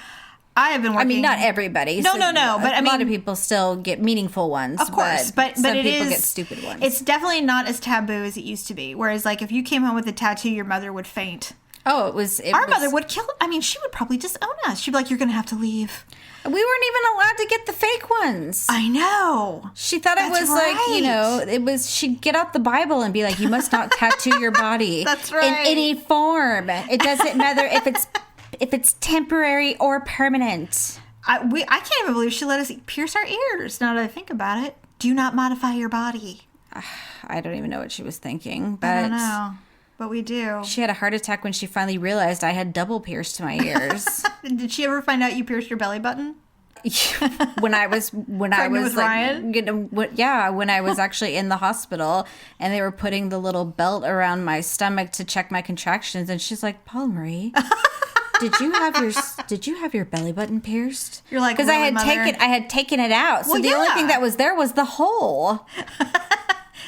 I have been working. I mean, not everybody. No. But a lot of people still get meaningful ones. Of course, but some people get stupid ones. It's definitely not as taboo as it used to be. Whereas, like, if you came home with a tattoo, your mother would faint. Oh, Our mother would kill. I mean, she would probably disown us. She'd be like, "You're going to have to leave." We weren't even allowed to get the fake ones. I know. She thought it was right. It was. She'd get out the Bible and be like, "You must not tattoo your body." That's right. In any form. It doesn't matter if it's temporary or permanent. I can't even believe she let us pierce our ears. Now that I think about it, do not modify your body. I don't even know what she was thinking, but I don't know. But we do. She had a heart attack when she finally realized I had double pierced my ears. Did she ever find out you pierced your belly button? when I was with Ryan? When I was actually in the hospital and they were putting the little belt around my stomach to check my contractions, and she's like, Paul Marie, did you have your belly button pierced? You're like, because I had taken it out, so the only thing that was there was the hole.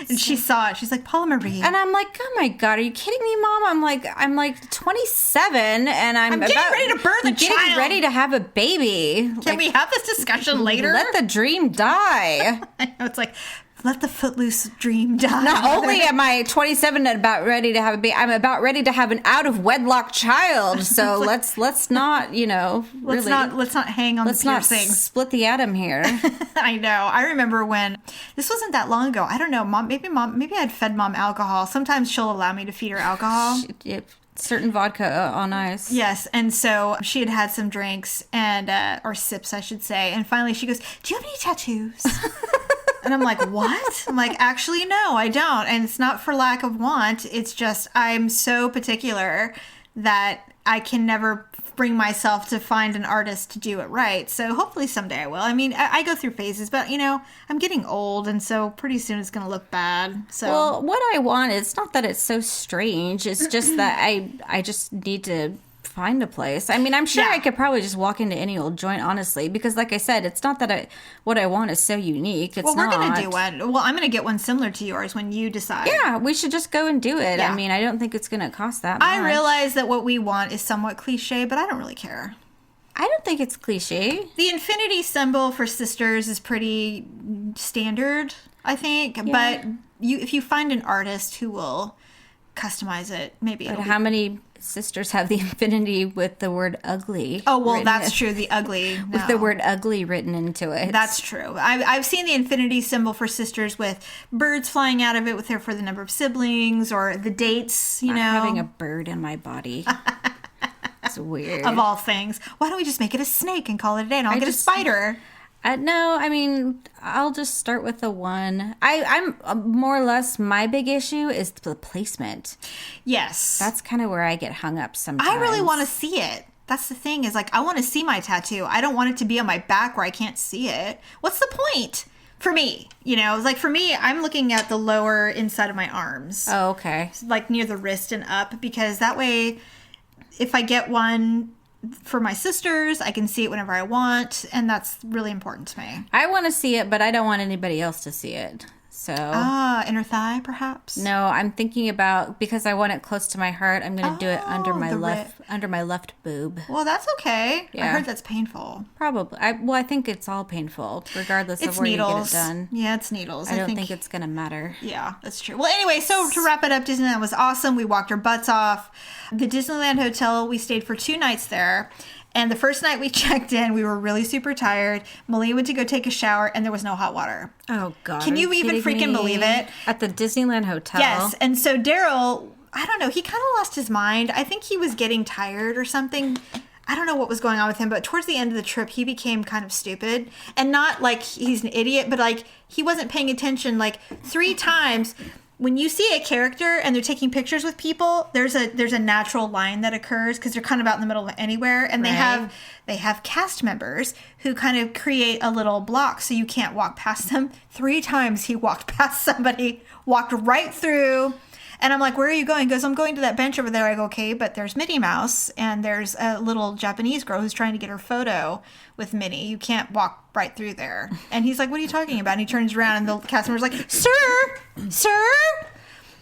And she saw it. She's like, Paula Marie. And I'm like, oh my God, are you kidding me, Mom? I'm like 27 and I'm getting ready to birth a child. Getting ready to have a baby. Can we have this discussion later? Let the dream die. I know, it's like, let the footloose dream die. Not only am I 27 and about ready to have a baby, I'm about ready to have an out of wedlock child. So let's not, let's not hang on the piercings. Let's not split the atom here. I know. I remember when this wasn't that long ago. I don't know. Maybe I'd fed Mom alcohol. Sometimes she'll allow me to feed her alcohol. Certain vodka on ice. Yes, and so she had some drinks and or sips, I should say. And finally, she goes, "Do you have any tattoos?" And I'm like, what? I'm like, actually, no, I don't. And it's not for lack of want. It's just I'm so particular that I can never bring myself to find an artist to do it right. So hopefully someday I will. I mean, I go through phases, but, I'm getting old. And so pretty soon it's going to look bad. So, well, what I want, it's not that it's so strange. It's just that I just need to find a place. I mean, I'm sure I could probably just walk into any old joint, honestly, because like I said, it's not that what I want is so unique. It's we're going to do one. Well, I'm going to get one similar to yours when you decide. Yeah, we should just go and do it. Yeah. I mean, I don't think it's going to cost that much. I realize that what we want is somewhat cliche, but I don't really care. I don't think it's cliche. The infinity symbol for sisters is pretty standard, I think. Yeah. But if you find an artist who will customize it, maybe it'll how many sisters have the infinity with the word ugly? Oh, well, that's true. The ugly. No. With the word ugly written into it. That's true. I've seen the infinity symbol for sisters with birds flying out of it for the number of siblings or the dates, I'm having a bird in my body. It's weird. Of all things. Why don't we just make it a snake and call it a day and I'll get a spider? No, I mean, I'll just start with the one. I'm more or less, my big issue is the placement. Yes. That's kind of where I get hung up sometimes. I really want to see it. That's the thing is, like, I want to see my tattoo. I don't want it to be on my back where I can't see it. What's the point? For me, like for me, I'm looking at the lower inside of my arms. Oh, okay. Like near the wrist and up, because that way, if I get one for my sisters, I can see it whenever I want, and that's really important to me. I want to see it, but I don't want anybody else to see it. So inner thigh, perhaps? No, I'm thinking about, because I want it close to my heart, I'm going to do it under my left boob. Well, that's okay. Yeah. I heard that's painful. Probably. I think it's all painful, regardless of where needles. You get it done. Yeah, it's needles. I don't think it's going to matter. Yeah, that's true. Well, anyway, so to wrap it up, Disneyland was awesome. We walked our butts off. The Disneyland Hotel, we stayed for 2 nights there. And the first night we checked in, we were really super tired. Malia went to go take a shower, and there was no hot water. Oh, God. Can you even freaking believe it? At the Disneyland Hotel? Yes. And so Daryl, I don't know, he kind of lost his mind. I think he was getting tired or something. I don't know what was going on with him, but towards the end of the trip, he became kind of stupid. And not like he's an idiot, but like he wasn't paying attention. Like 3 times... When you see a character and they're taking pictures with people, there's a natural line that occurs because they're kind of out in the middle of anywhere, and they have cast members who kind of create a little block so you can't walk past them. 3 times he walked past somebody, walked right through, and I'm like, "Where are you going?" He goes, "I'm going to that bench over there." I go, "Okay, but there's Minnie Mouse and there's a little Japanese girl who's trying to get her photo with Minnie. You can't walk right through there." And he's like, "What are you talking about?" And he turns around and the cast member's like, Sir!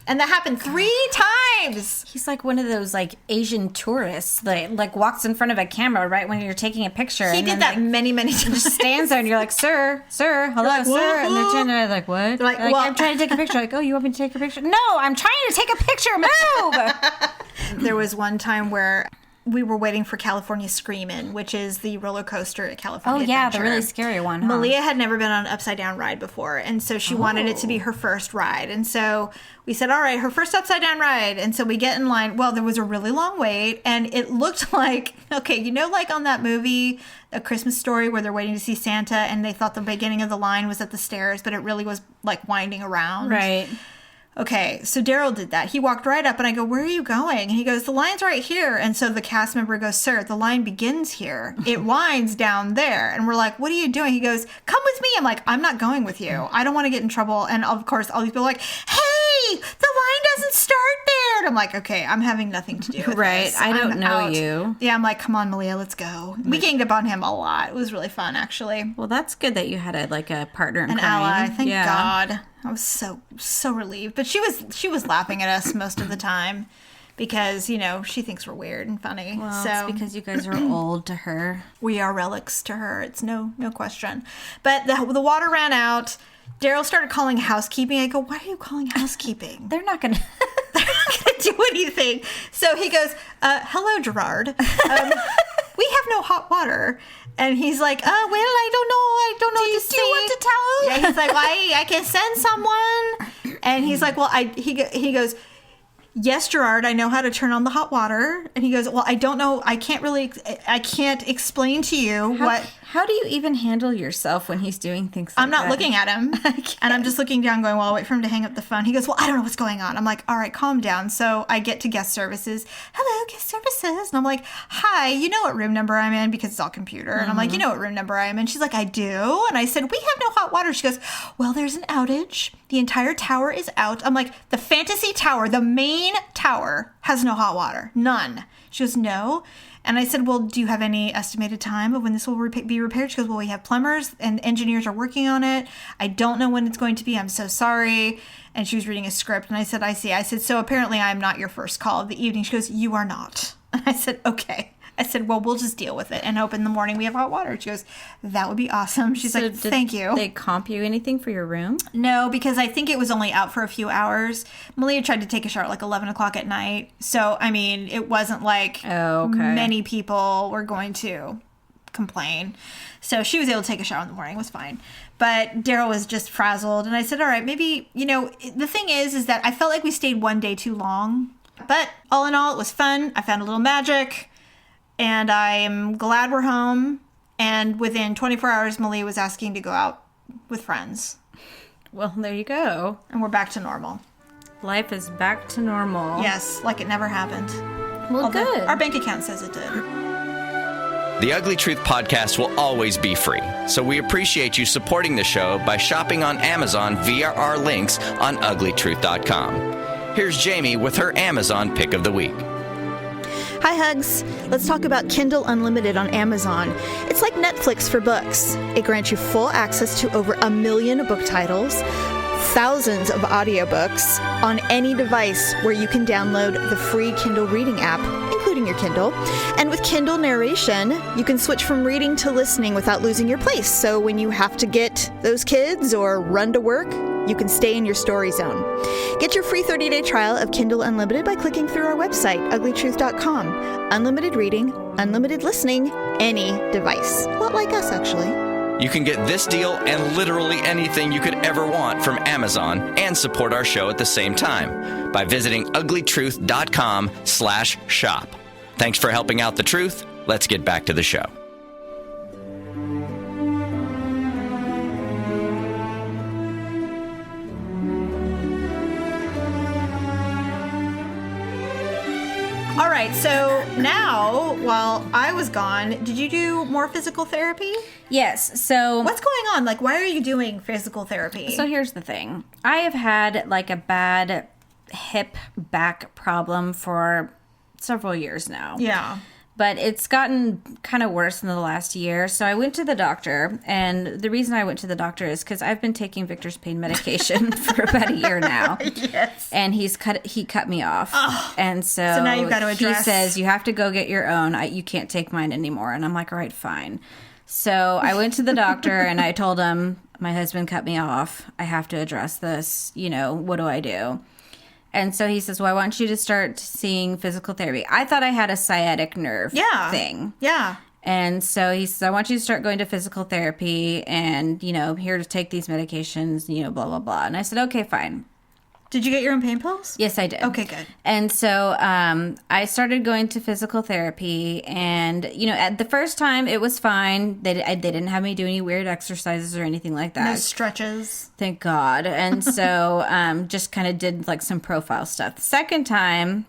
And that happened 3 times. He's like one of those like Asian tourists that like walks in front of a camera right when you're taking a picture. He did that many times. Just stands there and you're like, sir, hello, like, sir. And they're turning around like, what? They're like, well, I'm trying to take a picture. Like, oh, you want me to take a picture? No, I'm trying to take a picture. Move. There was one time where we were waiting for California Screamin', which is the roller coaster at California Adventure. The really scary one, huh? Malia had never been on an upside down ride before, and so she wanted it to be her first ride. And so we said, all right, her first upside down ride. And so we get in line. Well, there was a really long wait, and it looked like, okay, like on that movie, A Christmas Story, where they're waiting to see Santa, and they thought the beginning of the line was at the stairs, but it really was like winding around. Right. Okay, so Daryl did that. He walked right up, and I go, "Where are you going?" And he goes, "The line's right here." And so the cast member goes, "Sir, the line begins here. It winds down there." And we're like, "What are you doing?" He goes, "Come with me." I'm like, "I'm not going with you. I don't want to get in trouble." And of course, all these people are like, "Hey, the line doesn't start there. start, I'm like, okay, I'm having nothing to do with Right. this. I don't I'm know out. you. Yeah, I'm like, come on, Malia, let's go. We ganged up on him a lot. It was really fun, actually. Well, that's good that you had a partner in An crime. ally. Thank Yeah. God. I was so relieved. But she was laughing at us most of the time because, she thinks we're weird and funny. Well, so it's because you guys are old to her. we are relics to her. It's no question. But the water ran out. Daryl started calling housekeeping. I go, why are you calling housekeeping? They're not going to... They're not going to do anything. So he goes, hello, Gerard. We have no hot water. And he's like, well, I don't know what to say. Do you want to tell? Yeah, he's like, well, I can send someone. And he's like, well, he goes, yes, Gerard, I know how to turn on the hot water. And he goes, well, I don't know. I can't explain to you what. How do you even handle yourself when he's doing things like that? I'm not looking at him. And I'm just looking down going, well, I'll wait for him to hang up the phone. He goes, well, I don't know what's going on. I'm like, all right, calm down. So I get to guest services. Hello, guest services. And I'm like, hi, you know what room number I'm in? Because it's all computer. And I'm like, you know what room number I am in? She's like, I do. And I said, we have no hot water. She goes, well, there's an outage. The entire tower is out. I'm like, the fantasy tower, the main tower has no hot water. None. She goes, no. And I said, well, do you have any estimated time of when this will be repaired? She goes, well, we have plumbers and engineers are working on it. I don't know when it's going to be. I'm so sorry. And she was reading a script. And I said, I see. I said, so apparently I'm not your first call of the evening. She goes, you are not. And I said, okay. I said, well, we'll just deal with it and hope in the morning we have hot water. She goes, that would be awesome. She's like, thank you. Did they comp you anything for your room? No, because I think it was only out for a few hours. Malia tried to take a shower at like 11 o'clock at night. So, I mean, it wasn't like many people were going to complain. So she was able to take a shower in the morning. It was fine. But Daryl was just frazzled. And I said, all right, maybe, the thing is that I felt like we stayed one day too long. But all in all, it was fun. I found a little magic. And I am glad we're home. And within 24 hours, Malia was asking to go out with friends. Well, there you go. And we're back to normal. Life is back to normal. Yes, like it never happened. Well, good. Our bank account says it did. The Ugly Truth podcast will always be free, so we appreciate you supporting the show by shopping on Amazon via our links on uglytruth.com. Here's Jamie with her Amazon pick of the week. Hi, Hugs. Let's talk about Kindle Unlimited on Amazon. It's like Netflix for books. It grants you full access to over 1 million book titles, thousands of audiobooks on any device where you can download the free Kindle reading app, including your Kindle. And with Kindle narration, you can switch from reading to listening without losing your place. So when you have to get those kids or run to work, you can stay in your story zone. Get your free 30-day trial of Kindle Unlimited by clicking through our website, uglytruth.com. Unlimited reading, unlimited listening, any device. A lot like us, actually. You can get this deal and literally anything you could ever want from Amazon and support our show at the same time by visiting uglytruth.com/shop. Thanks for helping out the truth. Let's get back to the show. All right, so now, while I was gone, did you do more physical therapy? Yes. So What's going on? Like, why are you doing physical therapy? So here's the thing. I have had like a bad hip back problem for several years now. Yeah. But it's gotten kind of worse in the last year. So I went to the doctor. And the reason I went to the doctor is because I've been taking Victor's pain medication for about a year now. Yes. And he cut me off. Oh. And so now you've got to address. He says, you have to go get your own. You can't take mine anymore. And I'm like, all right, fine. So I went to the doctor and I told him, my husband cut me off. I have to address this. What do I do? And so he says, well, I want you to start seeing physical therapy. I thought I had a sciatic nerve thing. Yeah. And so he says, I want you to start going to physical therapy and, here to take these medications, blah, blah, blah. And I said, okay, fine. Did you get your own pain pills? Yes, I did. Okay, good. And so I started going to physical therapy. And, at the first time, it was fine. They didn't have me do any weird exercises or anything like that. No stretches. Thank God. And so just kind of did like some profile stuff. The second time,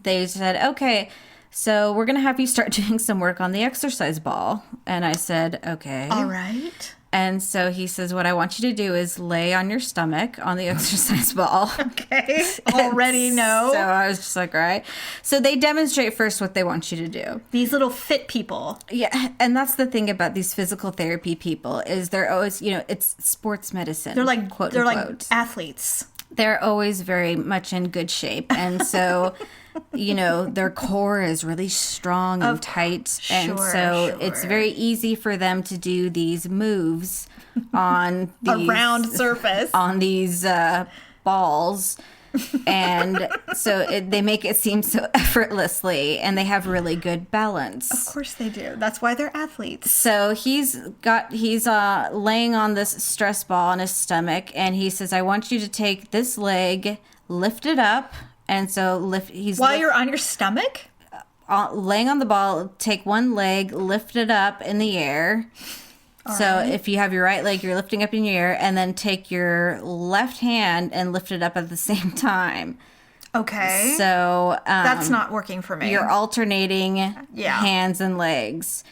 they said, okay, so we're going to have you start doing some work on the exercise ball. And I said, okay. All right. And so he says, what I want you to do is lay on your stomach on the exercise ball. Okay. Already know. So I was just like, all right. So they demonstrate first what they want you to do. These little fit people. Yeah. And that's the thing about these physical therapy people is they're always, it's sports medicine. They're like, quote they're unquote. like athletes. They're always very much in good shape. And so, their core is really strong and tight. And so it's very easy for them to do these moves on these, a round surface. On these balls. And so they make it seem so effortlessly, and they have really good balance. Of course they do. That's why they're athletes. So he's laying on this stress ball on his stomach, and he says, I want you to take this leg, lift it up. And so you're on your stomach? Laying on the ball, take one leg, lift it up in the air. If you have your right leg, you're lifting up in your air, and then take your left hand and lift it up at the same time. Okay. So that's not working for me. You're alternating hands and legs,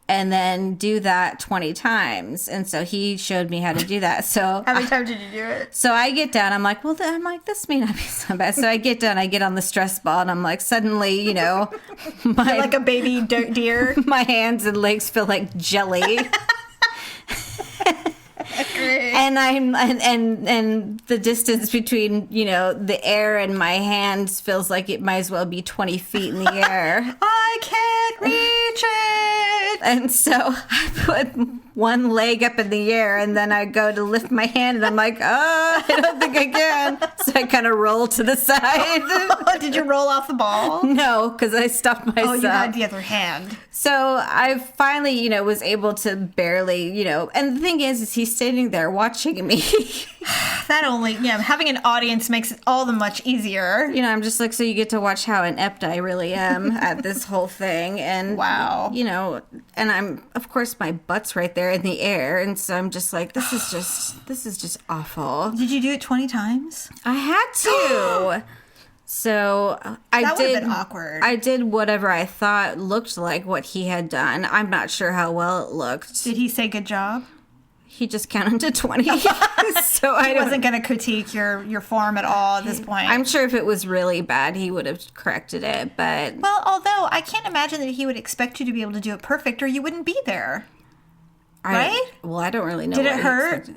and then do that 20 times. And so he showed me how to do that. So how many times did you do it? So I get down. I'm like, this may not be so bad. So I get down. I get on the stress ball, and I'm like, suddenly, You're like a baby deer. My hands and legs feel like jelly. And and the distance between the air and my hands feels like it might as well be 20 feet in the air. I can't reach it. And so I put one leg up in the air, and then I go to lift my hand, and I'm like, I don't think I can. So I kind of roll to the side. Did you roll off the ball? No, because I stopped myself. Oh, you had the other hand. So I finally, was able to barely, and the thing is he's standing there watching me. That only, having an audience makes it all the much easier. I'm just like, so you get to watch how inept I really am at this whole thing. And, wow. And I'm, of course, my butt's right there in the air. And so I'm just like, this is just awful. Did you do it 20 times? I had to. So that would have been awkward. I did whatever I thought looked like what he had done. I'm not sure how well it looked. Did he say good job? He just counted to 20. So I wasn't going to critique your form at all at this point. I'm sure if it was really bad, he would have corrected it. But although I can't imagine that he would expect you to be able to do it perfect, or you wouldn't be there. Right? I don't really know. Did it hurt?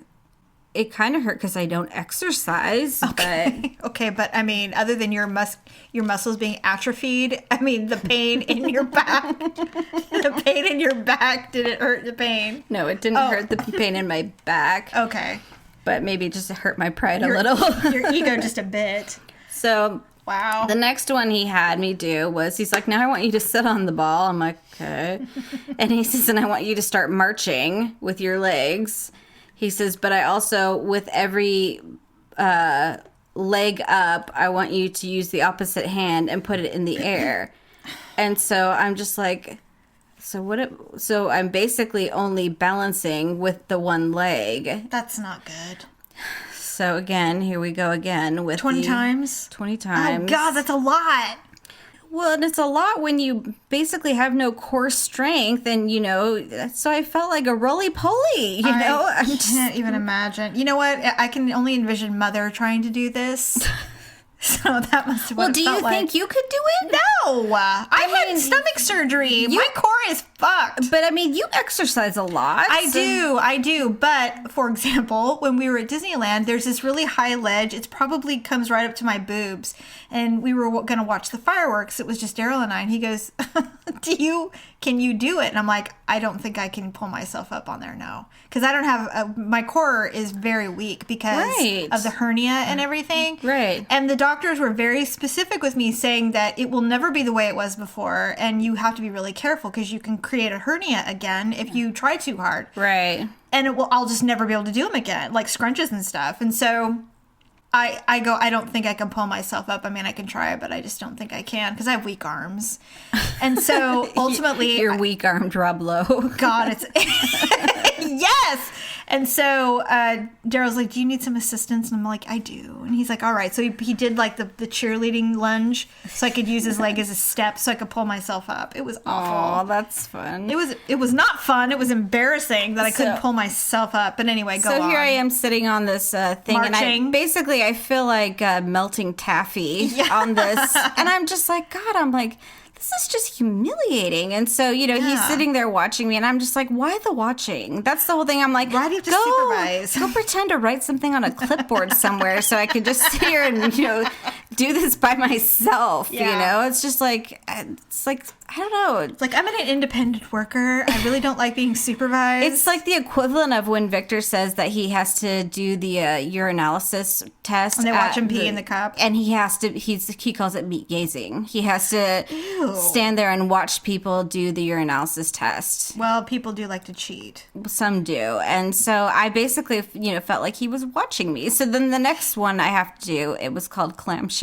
It kind of hurt because I don't exercise. Okay. But okay, but I mean, other than your muscles being atrophied, I mean, the pain in your back, did it hurt the pain? No, it didn't hurt the pain in my back. Okay. But maybe it just hurt my pride a little. Your ego just a bit. So wow. The next one he had me do was, he's like, now I want you to sit on the ball. I'm like, okay. And he says, and I want you to start marching with your legs. He says, but I also, with every leg up, I want you to use the opposite hand and put it in the air. And so I'm just like, so I'm basically only balancing with the one leg. That's not good. So again, here we go again with 20 times? 20 times. Oh, God, that's a lot. Well, and it's a lot when you basically have no core strength, and so I felt like a roly-poly, I can't even imagine. You know what? I can only envision Mother trying to do this. So that must have Well, do you think you could do it? No! I had stomach surgery. My core is fucked. But, I mean, you exercise a lot. I do. But, for example, when we were at Disneyland, there's this really high ledge. It probably comes right up to my boobs. And we were going to watch the fireworks. It was just Daryl and I. And he goes, can you do it? And I'm like, I don't think I can pull myself up on there, no. Because I don't have, my core is very weak because of the hernia and everything. Right. And the doctors were very specific with me, saying that it will never be the way it was before, and you have to be really careful because you can create a hernia again if you try too hard. Right. And I'll just never be able to do them again, like scrunches and stuff. And so I don't think I can pull myself up. I mean, I can try, but I just don't think I can because I have weak arms. And so ultimately... You're weak-armed Rob Lowe. God, it's Yes. And so Daryl's like, do you need some assistance? And I'm like, I do. And he's like, all right. So he did like the cheerleading lunge so I could use his leg as a step so I could pull myself up. It was awful. Oh, that's fun. It was not fun. It was embarrassing that I couldn't pull myself up. But anyway, go on. So here I am sitting on this thing, Marching. and I feel like melting taffy on this, and I'm just like, God, I'm like, this is just humiliating. And so, he's sitting there watching me, and I'm just like, why the watching? That's the whole thing. I'm like, why do you have to supervise? Go pretend to write something on a clipboard somewhere so I can just sit here and, do this by myself, It's just like, I don't know. It's like, I'm an independent worker. I really don't like being supervised. It's like the equivalent of when Victor says that he has to do the urinalysis test. And they watch him pee in the cup. And he has to, he calls it meat gazing. He has to stand there and watch people do the urinalysis test. Well, people do like to cheat. Some do. And so I basically, felt like he was watching me. So then the next one I have to do, it was called clamshells.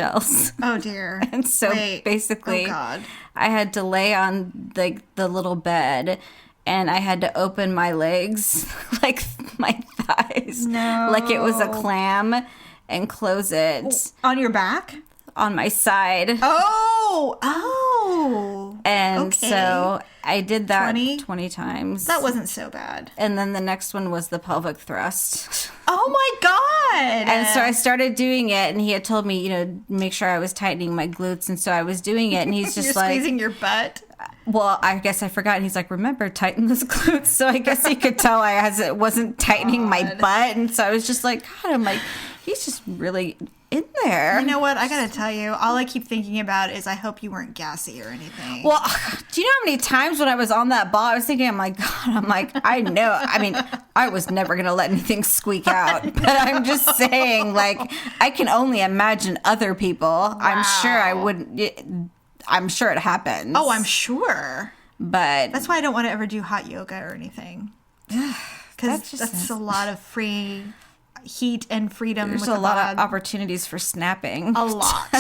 Oh, dear. And so basically, oh, God. I had to lay on the little bed, and I had to open my legs, like my thighs, like it was a clam, and close it. On your back? On my side. Oh. And so I did that 20 times. That wasn't so bad. And then the next one was the pelvic thrust. Oh my God. And so I started doing it, and he had told me, make sure I was tightening my glutes. And so I was doing it, and he's just You're squeezing your butt? Well, I guess I forgot. And he's like, remember, tighten those glutes. So I guess he could tell I wasn't tightening my butt. And so I was just like, God, I'm like, he's just really in there. You know what? I gotta tell you, all I keep thinking about is I hope you weren't gassy or anything. Well, do you know how many times when I was on that ball, I was thinking, I know. I mean, I was never going to let anything squeak out. But I'm just saying, like, I can only imagine other people. Wow. I'm sure I wouldn't. I'm sure it happens. Oh, I'm sure. But that's why I don't want to ever do hot yoga or anything. Because that's a lot of free heat and freedom. There's a lot of opportunities for snapping. A lot.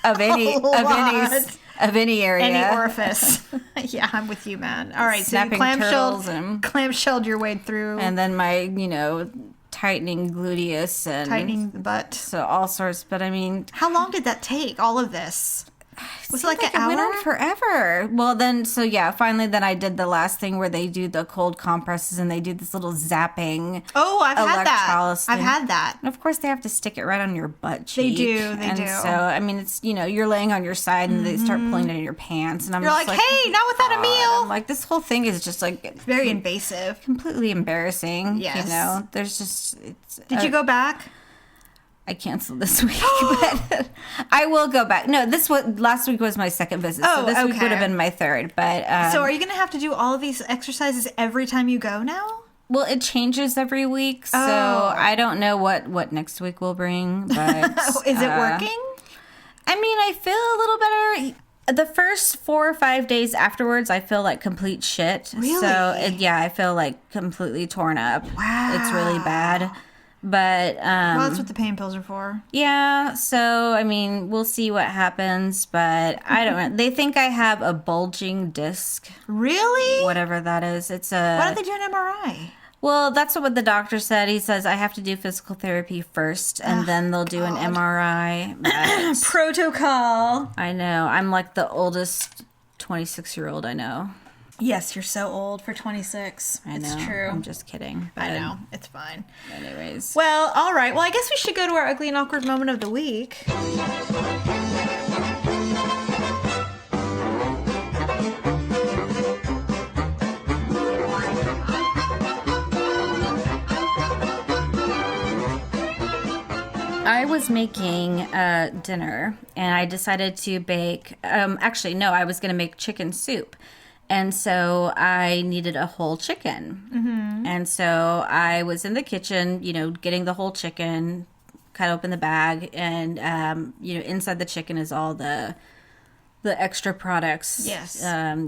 of any area. Any orifice. Yeah, I'm with you, man. All right, snapping so you clamshelled your way through. And then my, tightening gluteus and tightening the butt. So all sorts, but I mean, how long did that take? All of this? Was it like an hour? It went on forever. Well, then, finally, then I did the last thing where they do the cold compresses and they do this little zapping. Oh, I've had that. Thing. I've had that. And of course, they have to stick it right on your butt cheek. They do. So, I mean, it's, you're laying on your side and they start pulling it in your pants. And you're just like, hey, not without a meal. I'm like, this whole thing is just like. It's very invasive. Completely embarrassing. Yes. There's just. Did you go back? I canceled this week, but I will go back. No, last week was my second visit, so this week would have been my third. But so are you going to have to do all of these exercises every time you go now? Well, it changes every week, so I don't know what next week will bring. But is it working? I mean, I feel a little better. The first 4 or 5 days afterwards, I feel like complete shit. Really? So I feel like completely torn up. Wow, it's really bad. But well, that's what the pain pills are for. Yeah, so I mean, we'll see what happens, but I don't know. They think I have a bulging disc. Really? Whatever that is. Why don't they do an MRI? Well, that's what the doctor said. He says I have to do physical therapy first, and then they'll do an MRI. But protocol. I know. I'm like the oldest 26-year-old I know. Yes, you're so old for 26. I know. It's true. I'm just kidding. I know. It's fine. Anyways. Well, all right. Well, I guess we should go to our ugly and awkward moment of the week. I was making dinner, and I decided to bake. Actually, no, I was going to make chicken soup. And so I needed a whole chicken. Mm-hmm. And so I was in the kitchen, getting the whole chicken, cut open the bag. And, inside the chicken is all the extra products. Yes.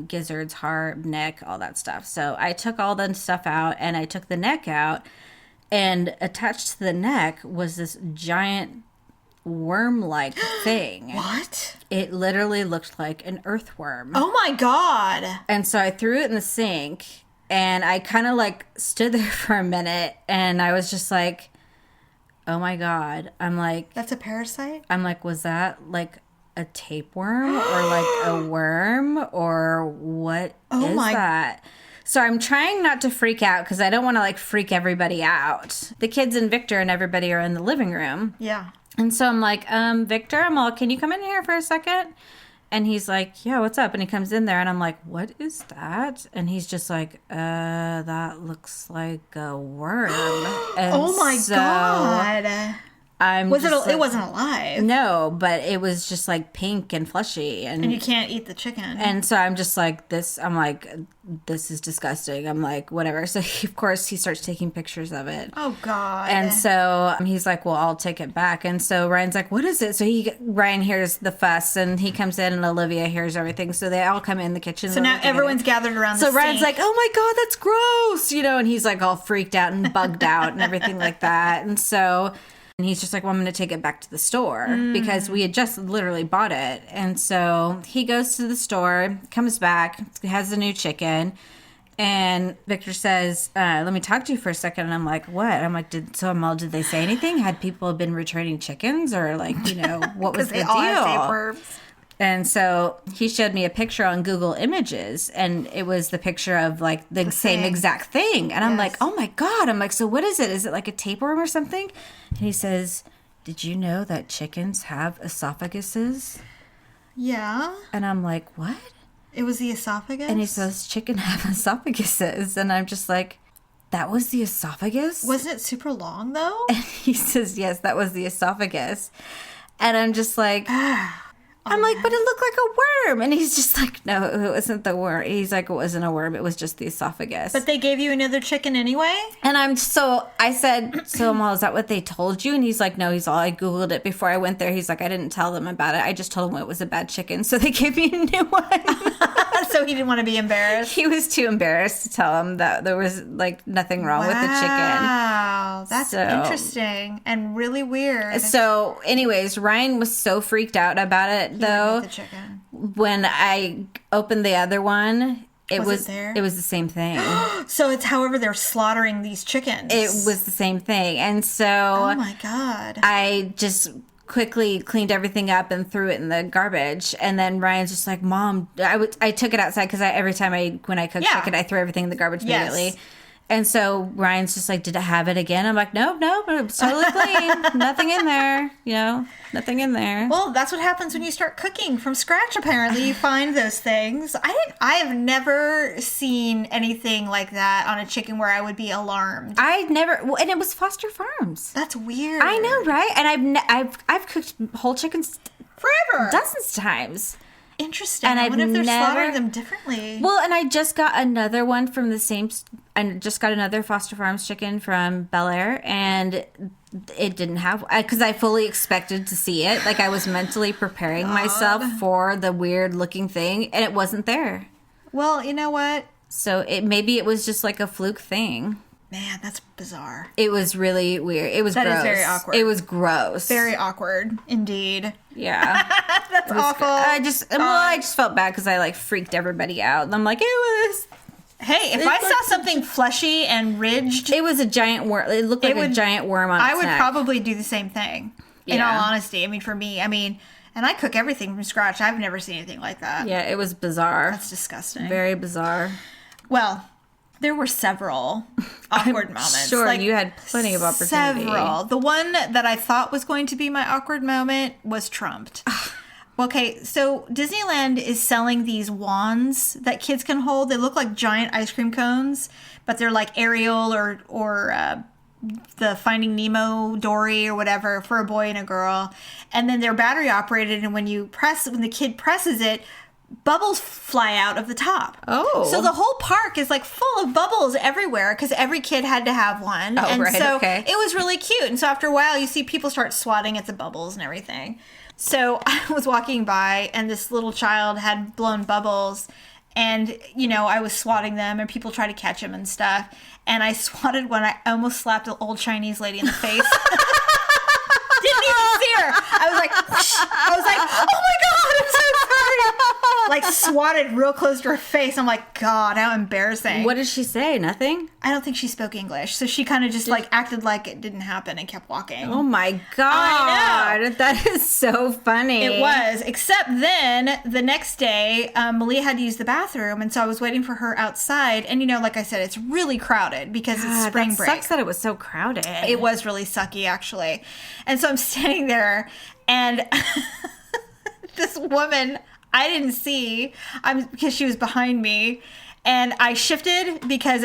Gizzards, heart, neck, all that stuff. So I took all the stuff out, and I took the neck out. And attached to the neck was this giant worm-like thing. What? It literally looked like an earthworm. Oh my God. And so I threw it in the sink, And I kind of like stood there for a minute and I was just like, oh my God. I'm like, That's a parasite? I'm like, was that like a tapeworm or like a worm or what is that? So I'm trying not to freak out because I don't want to like freak everybody out. The kids and Victor and everybody are in the living room. Yeah. And so I'm like, Victor, can you come in here for a second? And he's like, yeah, what's up? And he comes in there and I'm like, what is that? And he's just like, that looks like a worm. And Oh my God. I'm Was just it wasn't alive. No, but it was just like pink and fleshy. And you can't eat the chicken. And so I'm just like, this is disgusting. I'm like, whatever. So of course he starts taking pictures of it. Oh God. And so he's like, well, I'll take it back. And so Ryan's like, what is it? So Ryan hears the fuss and he comes in and Olivia hears everything. So they all come in the kitchen. So now everyone's gathered around the So Ryan's sink. like, oh my God, that's gross. And he's like all freaked out and bugged out and everything like that. And he's just like, well, I'm going to take it back to the store because we had just literally bought it. And so he goes to the store, comes back, has the new chicken. And Victor says, let me talk to you for a second. And I'm like, what? I'm like, did they say anything? Had people been returning chickens or like, what was the they deal? all have tapeworms. And so he showed me a picture on Google Images, and it was the picture of like the same exact thing. And I'm like, oh my God. I'm like, so what is it? Is it like a tapeworm or something? And he says, did you know that chickens have esophaguses? Yeah. And I'm like, what? It was the esophagus? And he says, chicken have esophaguses. And I'm just like, that was the esophagus? Wasn't it super long though? And he says, yes, that was the esophagus. And I'm just like... I'm like, but it looked like a worm. And he's just like, no, it wasn't the worm. He's like, it wasn't a worm. It was just the esophagus. But they gave you another chicken anyway? And I said, so Amal, is that what they told you? And he's like, no, I Googled it before I went there. He's like, I didn't tell them about it. I just told them it was a bad chicken. So they gave me a new one. So he didn't want to be embarrassed? He was too embarrassed to tell him that there was like nothing wrong with the chicken. Wow, that's interesting and really weird. So anyways, Ryan was so freaked out about it though. The chicken. When I opened the other one, it was the same thing. So it's however they're slaughtering these chickens. It was the same thing. And so oh my God. I just quickly cleaned everything up and threw it in the garbage. And then Ryan's just like, Mom, I took it outside because every time when I cook chicken, I throw everything in the garbage immediately. And so Ryan's just like, did it have it again? I'm like, nope, it's totally clean. Nothing in there, nothing in there. Well, that's what happens when you start cooking from scratch, apparently. You find those things. I have never seen anything like that on a chicken where I would be alarmed. And it was Foster Farms. That's weird. I know, right? And I've cooked whole chickens forever. dozens of times. Interesting. And I wonder if they're slaughtering them differently. Well, and I just got another one from I just got another Foster Farms chicken from Bel Air, and it didn't have, because I fully expected to see it. Like I was mentally preparing myself for the weird looking thing, and it wasn't there. Well, you know what? So maybe it was just like a fluke thing. Man, that's bizarre. It was really weird. It was gross. That is very awkward. It was gross. Very awkward, indeed. Yeah. That's awful. I just felt bad because I like freaked everybody out. And I'm like, it was... Hey, if I saw something fleshy and ridged... It was a giant worm. It looked like a giant worm on its neck. I would probably do the same thing, in all honesty. I mean, for me, and I cook everything from scratch. I've never seen anything like that. Yeah, it was bizarre. That's disgusting. Very bizarre. Well... There were several awkward moments. Sure, you had plenty of opportunity. Several. The one that I thought was going to be my awkward moment was trumped. Okay, so Disneyland is selling these wands that kids can hold. They look like giant ice cream cones, but they're like Ariel or the Finding Nemo Dory or whatever for a boy and a girl. And then they're battery operated, and when the kid presses it, bubbles fly out of the top. Oh. So the whole park is like full of bubbles everywhere because every kid had to have one. Oh, and right, so okay. It was really cute. And so after a while, you see people start swatting at the bubbles and everything. So I was walking by and this little child had blown bubbles and, I was swatting them and people try to catch them and stuff. And I swatted one. I almost slapped an old Chinese lady in the face. Didn't even see her. I was like, whoosh. I was like, oh my God, I'm so sorry. like swatted real close to her face. I'm like, God, how embarrassing. What did she say? Nothing? I don't think she spoke English. So she kind of just like acted like it didn't happen and kept walking. Oh my God. I know. That is so funny. It was, except then the next day, Malia had to use the bathroom. And so I was waiting for her outside. And, like I said, it's really crowded because it's spring break. Sucks that it was so crowded. It was really sucky, actually. And so I'm standing there and this woman I didn't see because she was behind me. And I shifted because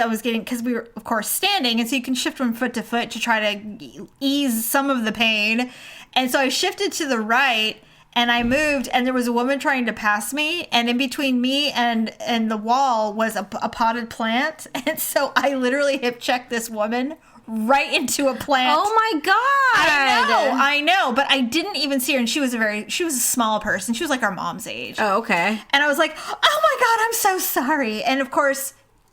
we were, of course, standing. And so you can shift from foot to foot to try to ease some of the pain. And so I shifted to the right and I moved and there was a woman trying to pass me. And in between me and the wall was a potted plant. And so I literally hip checked this woman right into a plant. Oh my God. I know, but I didn't even see her, and she was a small person. She was like our mom's age. Oh, okay. And I was like, oh my God, I'm so sorry. And of course,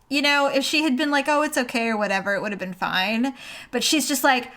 if she had been like, oh, it's okay or whatever, it would have been fine. But she's just like,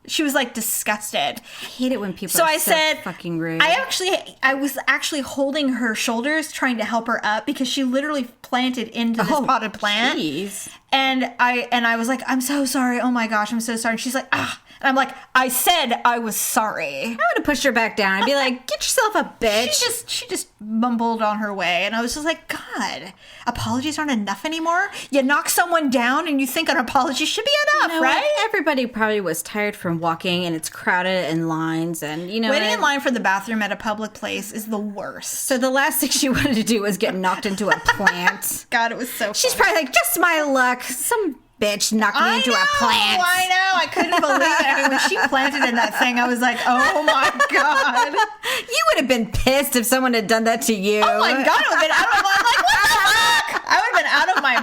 she was like disgusted. I hate it when people are so fucking rude. I was actually holding her shoulders trying to help her up because she literally planted into this potted plant. Jeez. And I was like, I'm so sorry. Oh my gosh, I'm so sorry. And she's like, ah. And I'm like, I said I was sorry. I would have pushed her back down and be like, get yourself a bitch. She just mumbled on her way. And I was just like, God, apologies aren't enough anymore? You knock someone down and you think an apology should be enough, right? Everybody probably was tired from walking and it's crowded in lines and, waiting in line for the bathroom at a public place is the worst. So the last thing she wanted to do was get knocked into a plant. God, it was so She's funny. probably like, just my luck. Some bitch knocked me into a plant. I know. I couldn't believe it. I mean, when she planted in that thing, I was like, oh my God. You would have been pissed if someone had done that to you. Oh my God, I would have been out of my mind. Like, what the fuck? I would have been out of my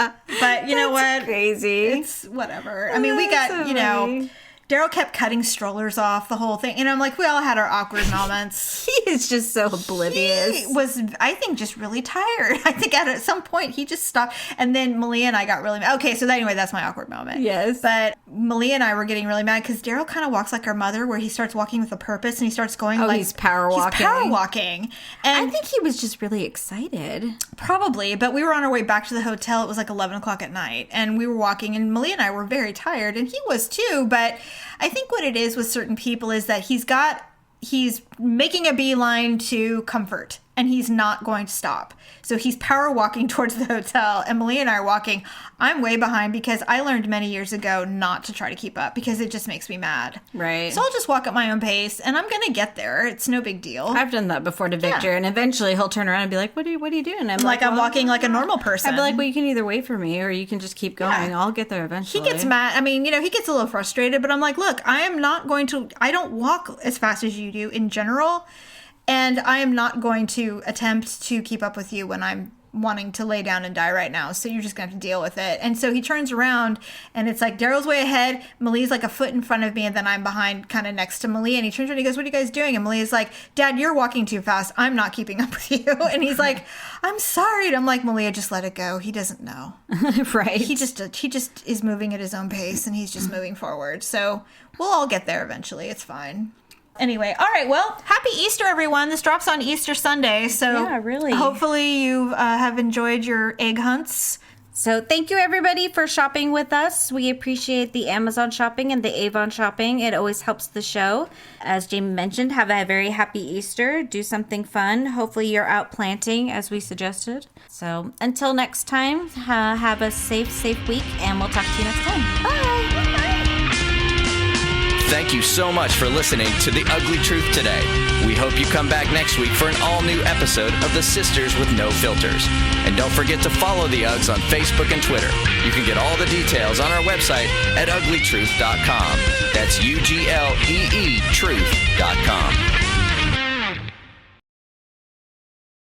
mind. But you know what? Crazy. It's whatever. I mean, we got, funny. Daryl kept cutting strollers off the whole thing. And I'm like, we all had our awkward moments. He is just so oblivious. He was, I think, just really tired. I think at some point he just stopped. And then Malia and I got really mad. Okay, so anyway, that's my awkward moment. Yes. But Malia and I were getting really mad because Daryl kind of walks like our mother, where he starts walking with a purpose and he starts going like... he's power walking. He's power walking. And I think he was just really excited. Probably, but we were on our way back to the hotel. It was like 11 o'clock at night. And we were walking, and Malia and I were very tired, and he was too, but... I think what it is with certain people is that he's making a beeline to comfort and he's not going to stop. So he's power walking towards the hotel, and Malia and I are walking. I'm way behind because I learned many years ago not to try to keep up because it just makes me mad. Right. So I'll just walk at my own pace and I'm going to get there. It's no big deal. I've done that before to Victor, and eventually he'll turn around and be like, what are you doing? I'm I'm walking like a normal person. I'd be like, well, you can either wait for me or you can just keep going. I'll get there eventually. He gets mad. I mean, he gets a little frustrated, but I'm like, look, I don't walk as fast as you do in general. And I am not going to attempt to keep up with you when I'm wanting to lay down and die right now. So you're just going to have to deal with it. And so he turns around and it's like Daryl's way ahead. Malia's like a foot in front of me, and then I'm behind kind of next to Malia. And he turns around and he goes, what are you guys doing? And Malia's like, Dad, you're walking too fast. I'm not keeping up with you. And he's like, I'm sorry. And I'm like, Malia, just let it go. He doesn't know. Right. He just is moving at his own pace, and he's just moving forward. So we'll all get there eventually. It's fine. Anyway, all right, well, happy Easter, everyone. This drops on Easter Sunday, so yeah, really. Hopefully you have enjoyed your egg hunts. So thank you, everybody, for shopping with us. We appreciate the Amazon shopping and the Avon shopping. It always helps the show. As Jamie mentioned, have a very happy Easter. Do something fun. Hopefully you're out planting, as we suggested. So until next time, have a safe week, and we'll talk to you next time. Bye! Thank you so much for listening to The Ugly Truth today. We hope you come back next week for an all-new episode of The Sisters with No Filters. And don't forget to follow the Uggs on Facebook and Twitter. You can get all the details on our website at uglytruth.com. That's UGLEE truth.com.